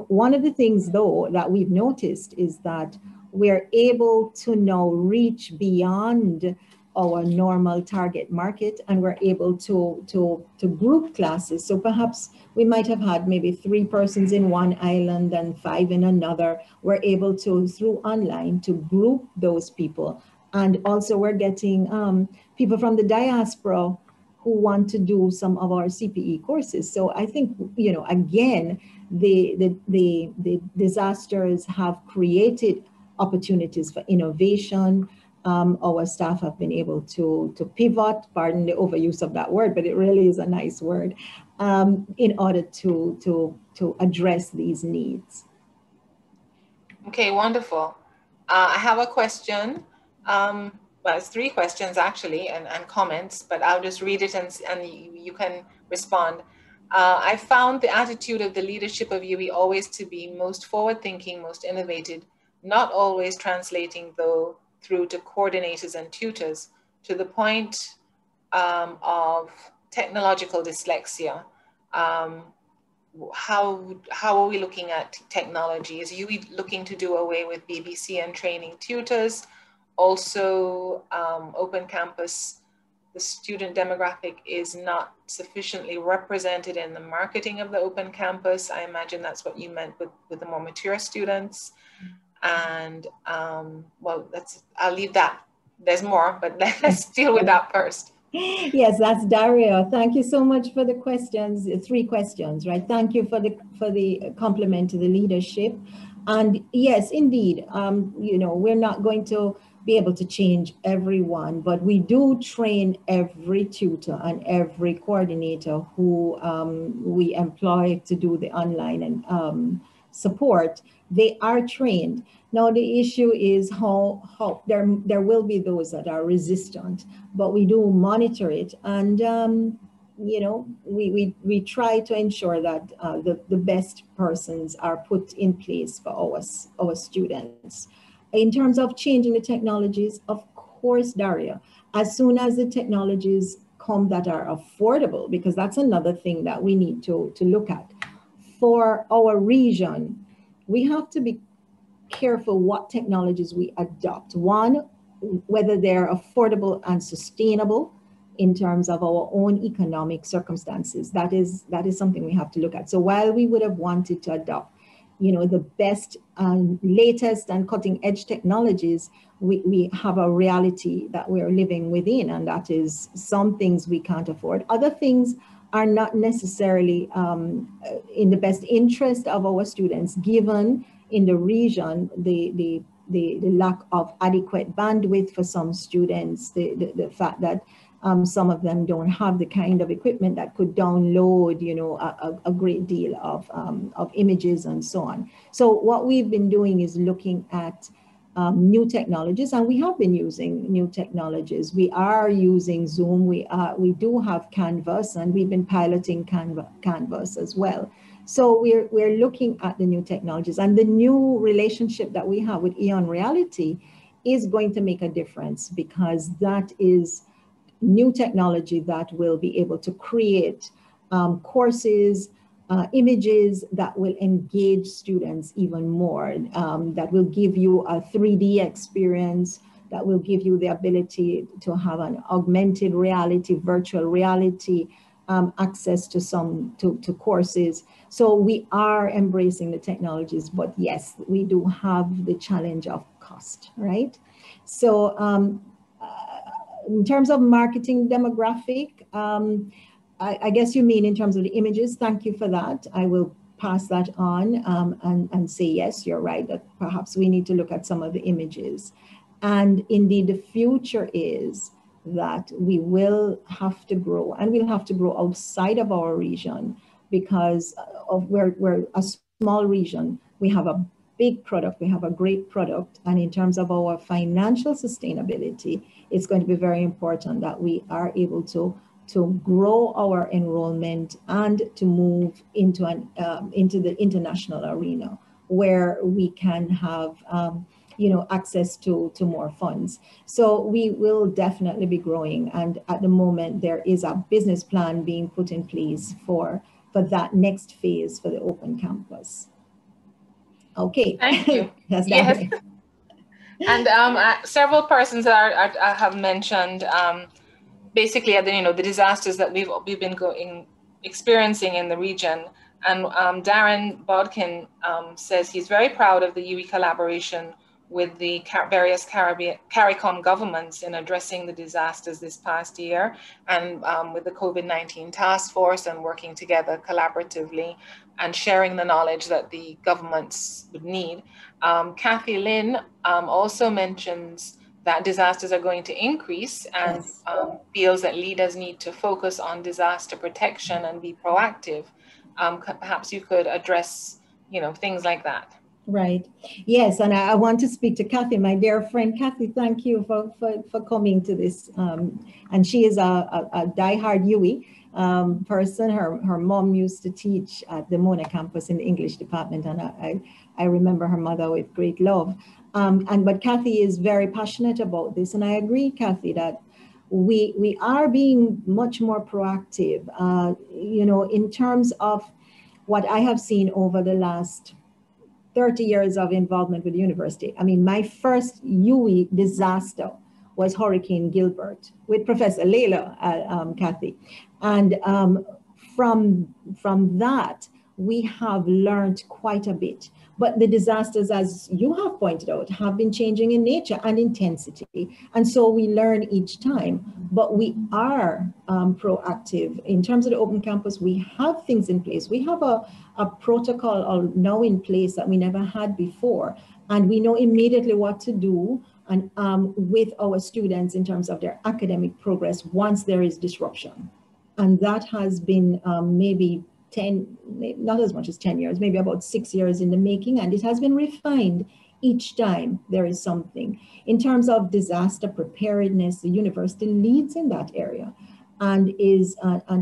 One of the things, though, that we've noticed is that we're able to now reach beyond our normal target market, and we're able to group classes. So perhaps we might have had maybe 3 persons in one island and 5 in another. We're able to, through online, to group those people. And also we're getting people from the diaspora who want to do some of our CPE courses. So I think, you know, again, the disasters have created opportunities for innovation. Our staff have been able to pivot, pardon the overuse of that word, but it really is a nice word, in order to address these needs. Okay, wonderful. I have a question. Well, it's 3 questions actually, and comments, but I'll just read it and you can respond. I found the attitude of the leadership of UE always to be most forward-thinking, most innovative, not always translating though through to coordinators and tutors, to the point of technological dyslexia. How are we looking at technology? Is UE looking to do away with BBC and training tutors? Also, open campus, the student demographic is not sufficiently represented in the marketing of the open campus. I imagine that's what you meant with the more mature students. And well, I'll leave that. There's more, but let's deal with that first. Yes, that's Dario. Thank you so much for the questions. 3 questions, right? Thank you for the compliment to the leadership. And yes, indeed, you know, we're not going to be able to change everyone, but we do train every tutor and every coordinator who we employ to do the online and support. They are trained. Now the issue is how there will be those that are resistant, but we do monitor it, and you know, we try to ensure that the best persons are put in place for our students. In terms of changing the technologies, of course, Daria, as soon as the technologies come that are affordable, because that's another thing that we need to look at. For our region, we have to be careful what technologies we adopt. One, whether they're affordable and sustainable in terms of our own economic circumstances. That is something we have to look at. So while we would have wanted to adopt, you know, the best and latest and cutting edge technologies, we have a reality that we're living within, and that is some things we can't afford. Other things are not necessarily in the best interest of our students, given in the region the lack of adequate bandwidth for some students, the fact that some of them don't have the kind of equipment that could download, you know, a great deal of images and so on. So what we've been doing is looking at new technologies, and we have been using new technologies. We are using Zoom. We do have Canvas, and we've been piloting Canvas as well. So we're looking at the new technologies, and the new relationship that we have with Eon Reality is going to make a difference, because that is new technology that will be able to create courses, images that will engage students even more, that will give you a 3D experience, that will give you the ability to have an augmented reality, virtual reality, access to courses. So we are embracing the technologies, but yes, we do have the challenge of cost, right? So in terms of marketing demographic, I guess you mean in terms of the images. Thank you for that. I will pass that on and say, yes, you're right, that perhaps we need to look at some of the images. And indeed, the future is that we will have to grow, and we'll have to grow outside of our region, because we're a small region. We have a big product, we have a great product, and in terms of our financial sustainability, it's going to be very important that we are able to to grow our enrollment and to move into the international arena where we can have access to more funds. So we will definitely be growing, and at the moment there is a business plan being put in place for that next phase for the open campus. Okay. Thank you. That's yes. that. And several persons have mentioned basically the disasters that we've been experiencing in the region. And Darren Bodkin says he's very proud of the UE collaboration with the various CARICOM governments in addressing the disasters this past year, and with the COVID-19 task force, and working together collaboratively and sharing the knowledge that the governments would need. Kathy Lynn also mentions that disasters are going to increase, and Yes. feels that leaders need to focus on disaster protection and be proactive. Perhaps you could address, things like that. Right. Yes, and I want to speak to Kathy, my dear friend. Kathy, thank you for coming to this. And she is a diehard UE person. Her mom used to teach at the Mona campus in the English department, and I remember her mother with great love. But Kathy is very passionate about this, and I agree, Kathy, that we are being much more proactive. In terms of what I have seen over the last 30 years of involvement with the university. I mean, my first UE disaster was Hurricane Gilbert with Professor Layla, Kathy. And from that, we have learned quite a bit. But the disasters, as you have pointed out, have been changing in nature and intensity. And so we learn each time, but we are proactive. In terms of the open campus, we have things in place. We have a protocol now in place that we never had before. And we know immediately what to do and with our students in terms of their academic progress once there is disruption. And that has been maybe 10, not as much as 10 years, maybe about 6 years in the making, and it has been refined each time there is something. In terms of disaster preparedness, the university leads in that area and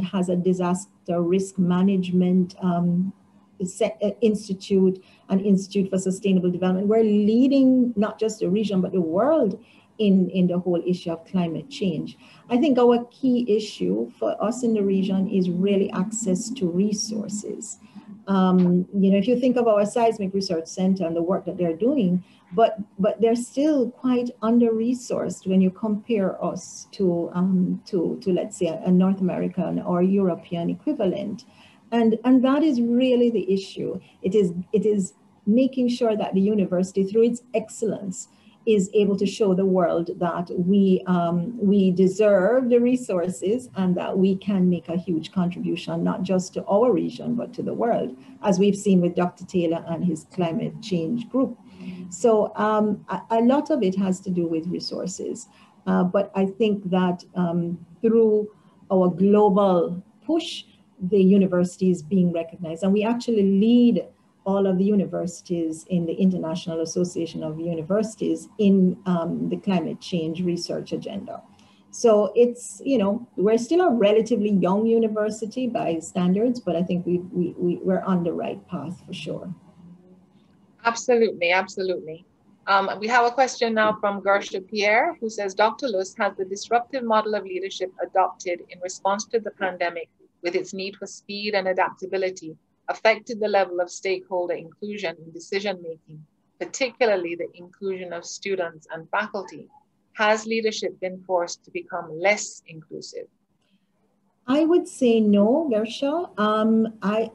has a disaster risk management institute, an institute for sustainable development. We're leading not just the region, but the world in the whole issue of climate change. I think our key issue for us in the region is really access to resources. If you think of our Seismic Research Center and the work that they're doing, but they're still quite under-resourced when you compare us to let's say a North American or European equivalent. And that is really the issue. It is making sure that the university, through its excellence, is able to show the world that we deserve the resources and that we can make a huge contribution, not just to our region, but to the world, as we've seen with Dr. Taylor and his climate change group. So a lot of it has to do with resources. But I think that through our global push, the university is being recognized. And we actually lead all of the universities in the International Association of Universities in the climate change research agenda. So it's, we're still a relatively young university by standards, but I think we're on the right path for sure. Absolutely, absolutely. We have a question now from Gersha Pierre, who says, Dr. Luz, has the disruptive model of leadership adopted in response to the pandemic with its need for speed and adaptability affected the level of stakeholder inclusion in decision-making, particularly the inclusion of students and faculty? Has leadership been forced to become less inclusive? I would say no, Gersha.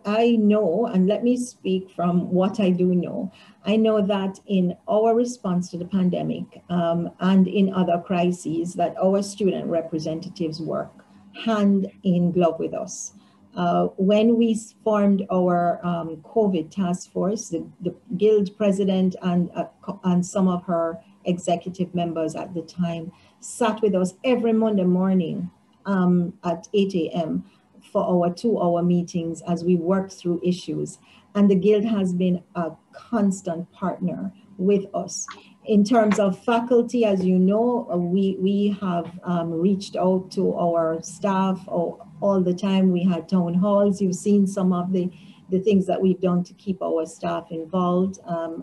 I know, and let me speak from what I do know. I know that in our response to the pandemic and in other crises, that our student representatives work hand in glove with us. When we formed our COVID task force, the Guild president and some of her executive members at the time sat with us every Monday morning at 8 a.m. for our 2-hour meetings as we worked through issues. And the Guild has been a constant partner with us. In terms of faculty, as you know, we have reached out to our staff all the time. We had town halls. You've seen some of the things that we've done to keep our staff involved,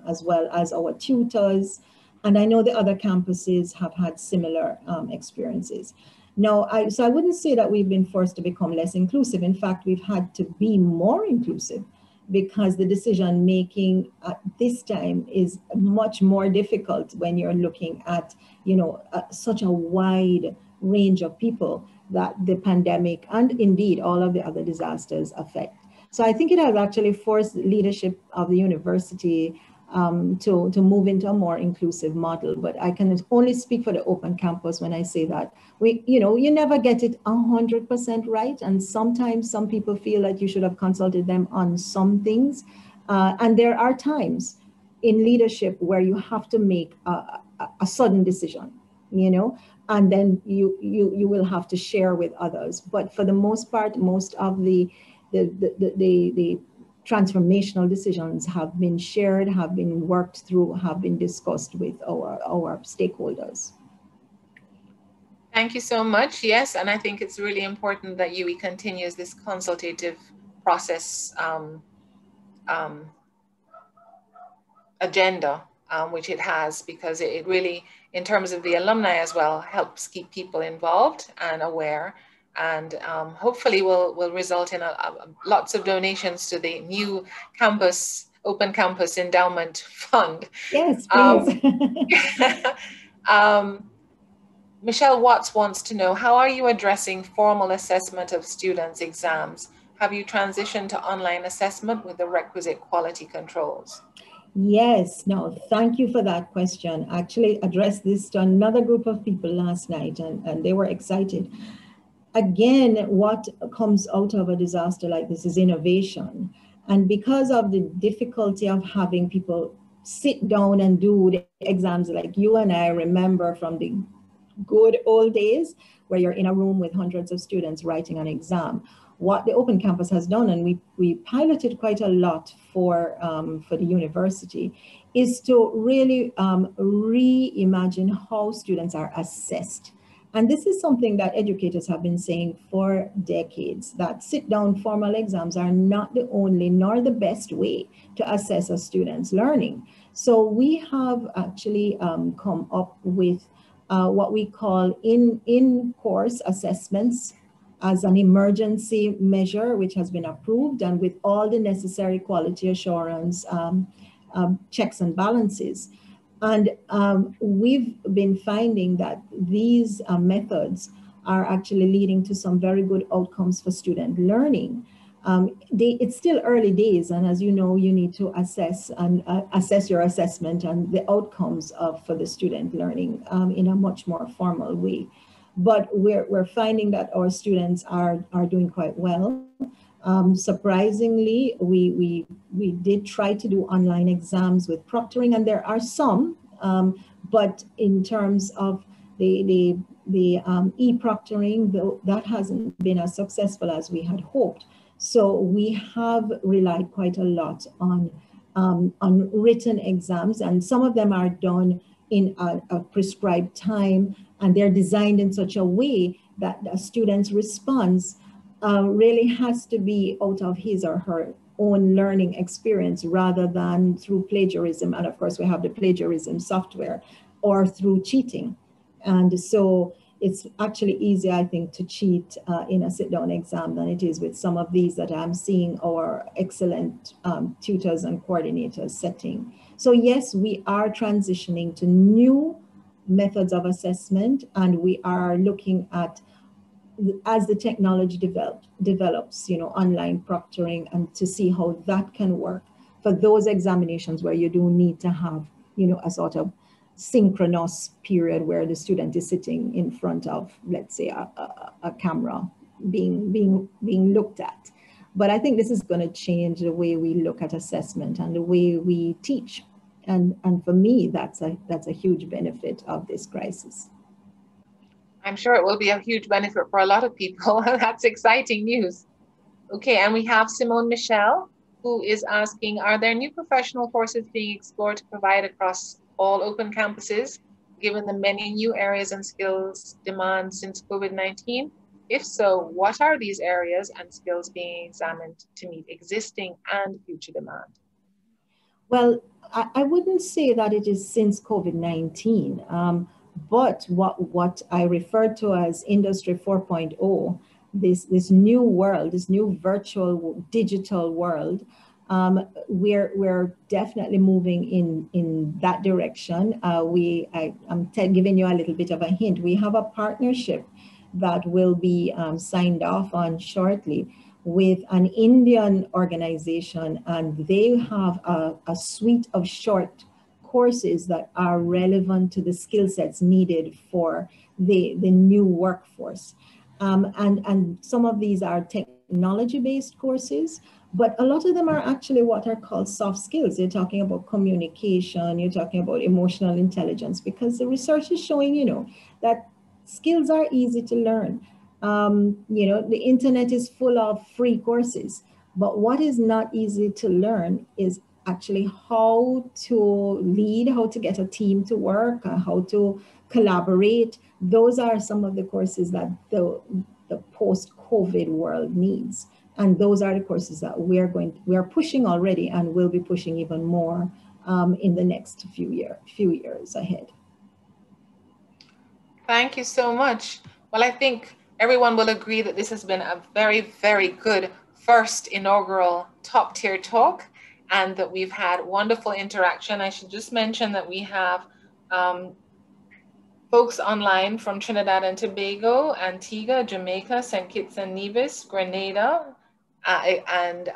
as well as our tutors. And I know the other campuses have had similar experiences. No, so I wouldn't say that we've been forced to become less inclusive. In fact, we've had to be more inclusive because the decision making at this time is much more difficult when you're looking at, such a wide range of people that the pandemic and indeed all of the other disasters affect. So I think it has actually forced the leadership of the university to move into a more inclusive model. But I can only speak for the open campus when I say that you never get it 100% right. And sometimes some people feel that you should have consulted them on some things. And there are times in leadership where you have to make a sudden decision, and then you will have to share with others. But for the most part, most of the transformational decisions have been shared, have been worked through, have been discussed with our stakeholders. Thank you so much. Yes, and I think it's really important that UE continues this consultative process agenda, which it has, because it really, in terms of the alumni as well, helps keep people involved and aware, and hopefully will result in lots of donations to the new campus, Open Campus Endowment Fund. Yes, please. Michelle Watts wants to know, how are you addressing formal assessment of students' exams? Have you transitioned to online assessment with the requisite quality controls? Yes, no, thank you for that question. I actually addressed this to another group of people last night, and they were excited. Again, what comes out of a disaster like this is innovation. And because of the difficulty of having people sit down and do the exams, like you and I remember from the good old days where you're in a room with hundreds of students writing an exam, what the Open Campus has done, and we piloted quite a lot for the university, is to really reimagine how students are assessed. And this is something that educators have been saying for decades, that sit-down formal exams are not the only nor the best way to assess a student's learning. So we have actually come up with what we call in-course assessments as an emergency measure, which has been approved, and with all the necessary quality assurance checks and balances. And we've been finding that these methods are actually leading to some very good outcomes for student learning. It's still early days, and as you know, you need to assess your assessment and the outcomes for the student learning in a much more formal way. But we're finding that our students are doing quite well. Surprisingly, we did try to do online exams with proctoring, and there are some, but in terms of the e-proctoring, that hasn't been as successful as we had hoped. So we have relied quite a lot on written exams, and some of them are done in a prescribed time, and they're designed in such a way that the student's response really has to be out of his or her own learning experience rather than through plagiarism. And of course, we have the plagiarism software, or through cheating. And so it's actually easier, I think, to cheat in a sit-down exam than it is with some of these that I'm seeing our excellent tutors and coordinators setting. So yes, we are transitioning to new methods of assessment, and we are looking at, as the technology develops, online proctoring, and to see how that can work for those examinations where you do need to have, a sort of synchronous period where the student is sitting in front of, let's say, a camera being looked at. But I think this is going to change the way we look at assessment and the way we teach. And for me, that's a huge benefit of this crisis. I'm sure it will be a huge benefit for a lot of people. That's exciting news. Okay, and we have Simone Michel, who is asking, are there new professional courses being explored to provide across all open campuses, given the many new areas and skills demand since COVID-19? If so, what are these areas and skills being examined to meet existing and future demand? Well, I wouldn't say that it is since COVID-19, but what I refer to as Industry 4.0, this new world, this new virtual digital world, we're definitely moving in that direction. I'm giving you a little bit of a hint. We have a partnership that will be signed off on shortly with an Indian organization, and they have a suite of short courses that are relevant to the skill sets needed for the new workforce. And some of these are technology-based courses, but a lot of them are actually what are called soft skills. You're talking about communication, you're talking about emotional intelligence, because the research is showing, that skills are easy to learn. The internet is full of free courses, but what is not easy to learn is actually how to lead, how to get a team to work, how to collaborate. Those are some of the courses that the post-COVID world needs. And those are the courses that we are pushing already and will be pushing even more in the next few years ahead. Thank you so much. Well, I think everyone will agree that this has been a very, very good first inaugural top tier talk, and that we've had wonderful interaction. I should just mention that we have folks online from Trinidad and Tobago, Antigua, Jamaica, St. Kitts and Nevis, Grenada, and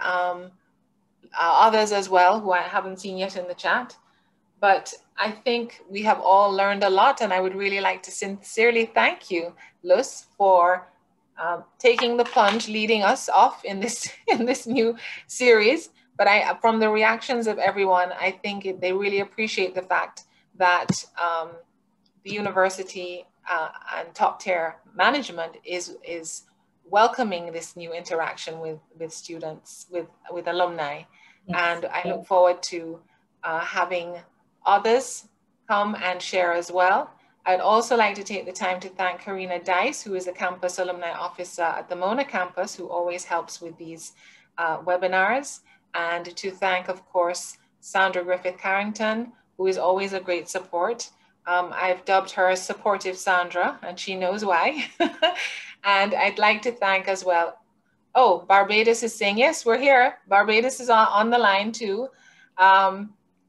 others as well who I haven't seen yet in the chat. But I think we have all learned a lot, and I would really like to sincerely thank you, Luz, for taking the plunge, leading us off in this new series. But from the reactions of everyone, I think they really appreciate the fact that the university and top tier management is welcoming this new interaction with students, with alumni. Yes. And I look forward to having others come and share as well. I'd also like to take the time to thank Karina Dice, who is a campus alumni officer at the Mona campus, who always helps with these webinars. And to thank, of course, Sandra Griffith-Carrington, who is always a great support. I've dubbed her Supportive Sandra, and she knows why. And I'd like to thank as well, oh, Barbados is saying, yes, we're here. Barbados is on the line too.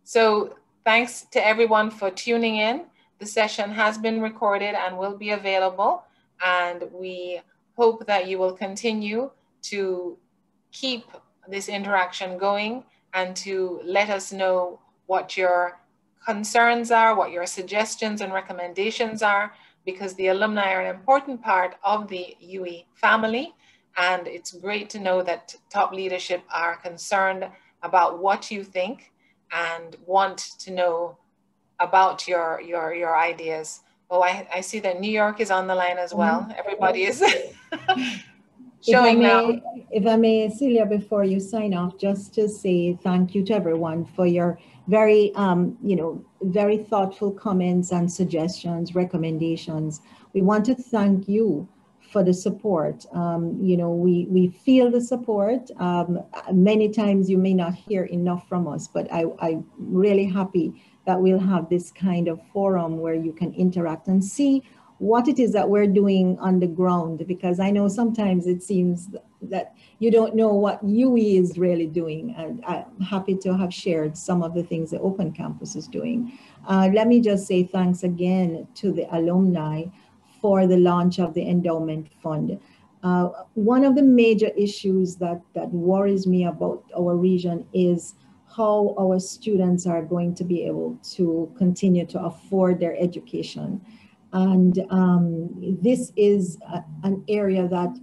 So thanks to everyone for tuning in. The session has been recorded and will be available. And we hope that you will continue to keep this interaction going and to let us know what your concerns are, what your suggestions and recommendations are, because the alumni are an important part of the UE family. And it's great to know that top leadership are concerned about what you think and want to know about your ideas. Oh, I see that New York is on the line as well. Everybody is showing now. If I may, Celia, before you sign off, just to say thank you to everyone for your very, very thoughtful comments and suggestions, recommendations. We want to thank you for the support. We feel the support. Many times you may not hear enough from us, but I'm really happy that we'll have this kind of forum where you can interact and see what it is that we're doing on the ground, because I know sometimes it seems that you don't know what UE is really doing, and I'm happy to have shared some of the things the Open Campus is doing. Let me just say thanks again to the alumni for the launch of the endowment fund. One of the major issues that worries me about our region is how our students are going to be able to continue to afford their education. And this is an area that,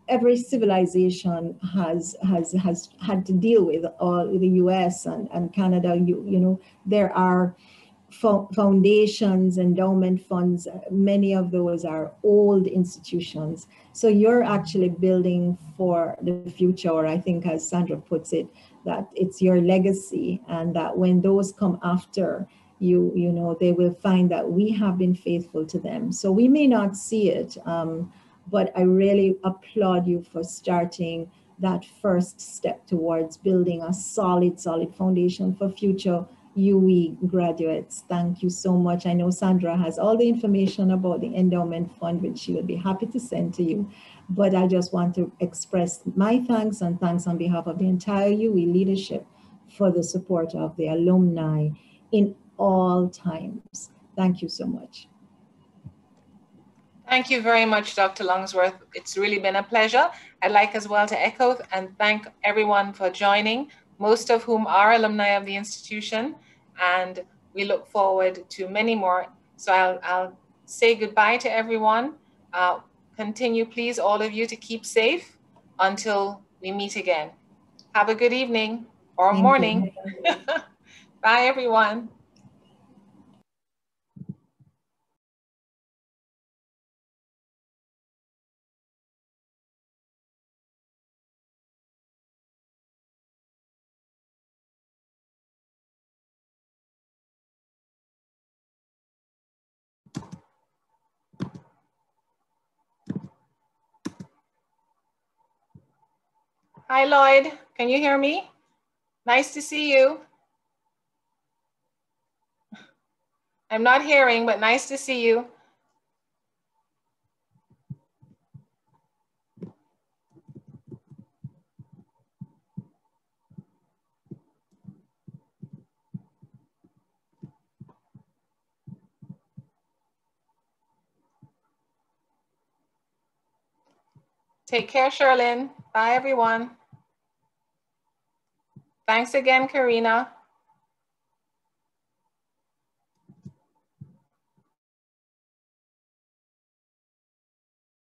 every civilization has had to deal with. All the US and Canada, there are foundations, endowment funds, many of those are old institutions. So you're actually building for the future, or I think as Sandra puts it, that it's your legacy, and that when those come after you, you know, they will find that we have been faithful to them. So we may not see it, but I really applaud you for starting that first step towards building a solid foundation for future UE graduates. Thank you so much. I know Sandra has all the information about the endowment fund, which she will be happy to send to you. But I just want to express my thanks and thanks on behalf of the entire UE leadership for the support of the alumni in all times. Thank you so much. Thank you very much, Dr. Longsworth. It's really been a pleasure. I'd like as well to echo and thank everyone for joining, most of whom are alumni of the institution, and we look forward to many more. So I'll say goodbye to everyone. Continue, please, all of you, to keep safe until we meet again. Have a good evening or morning. Bye, everyone. Hi, Lloyd. Can you hear me? Nice to see you. I'm not hearing, but nice to see you. Take care, Sherlyn. Bye, everyone. Thanks again, Karina.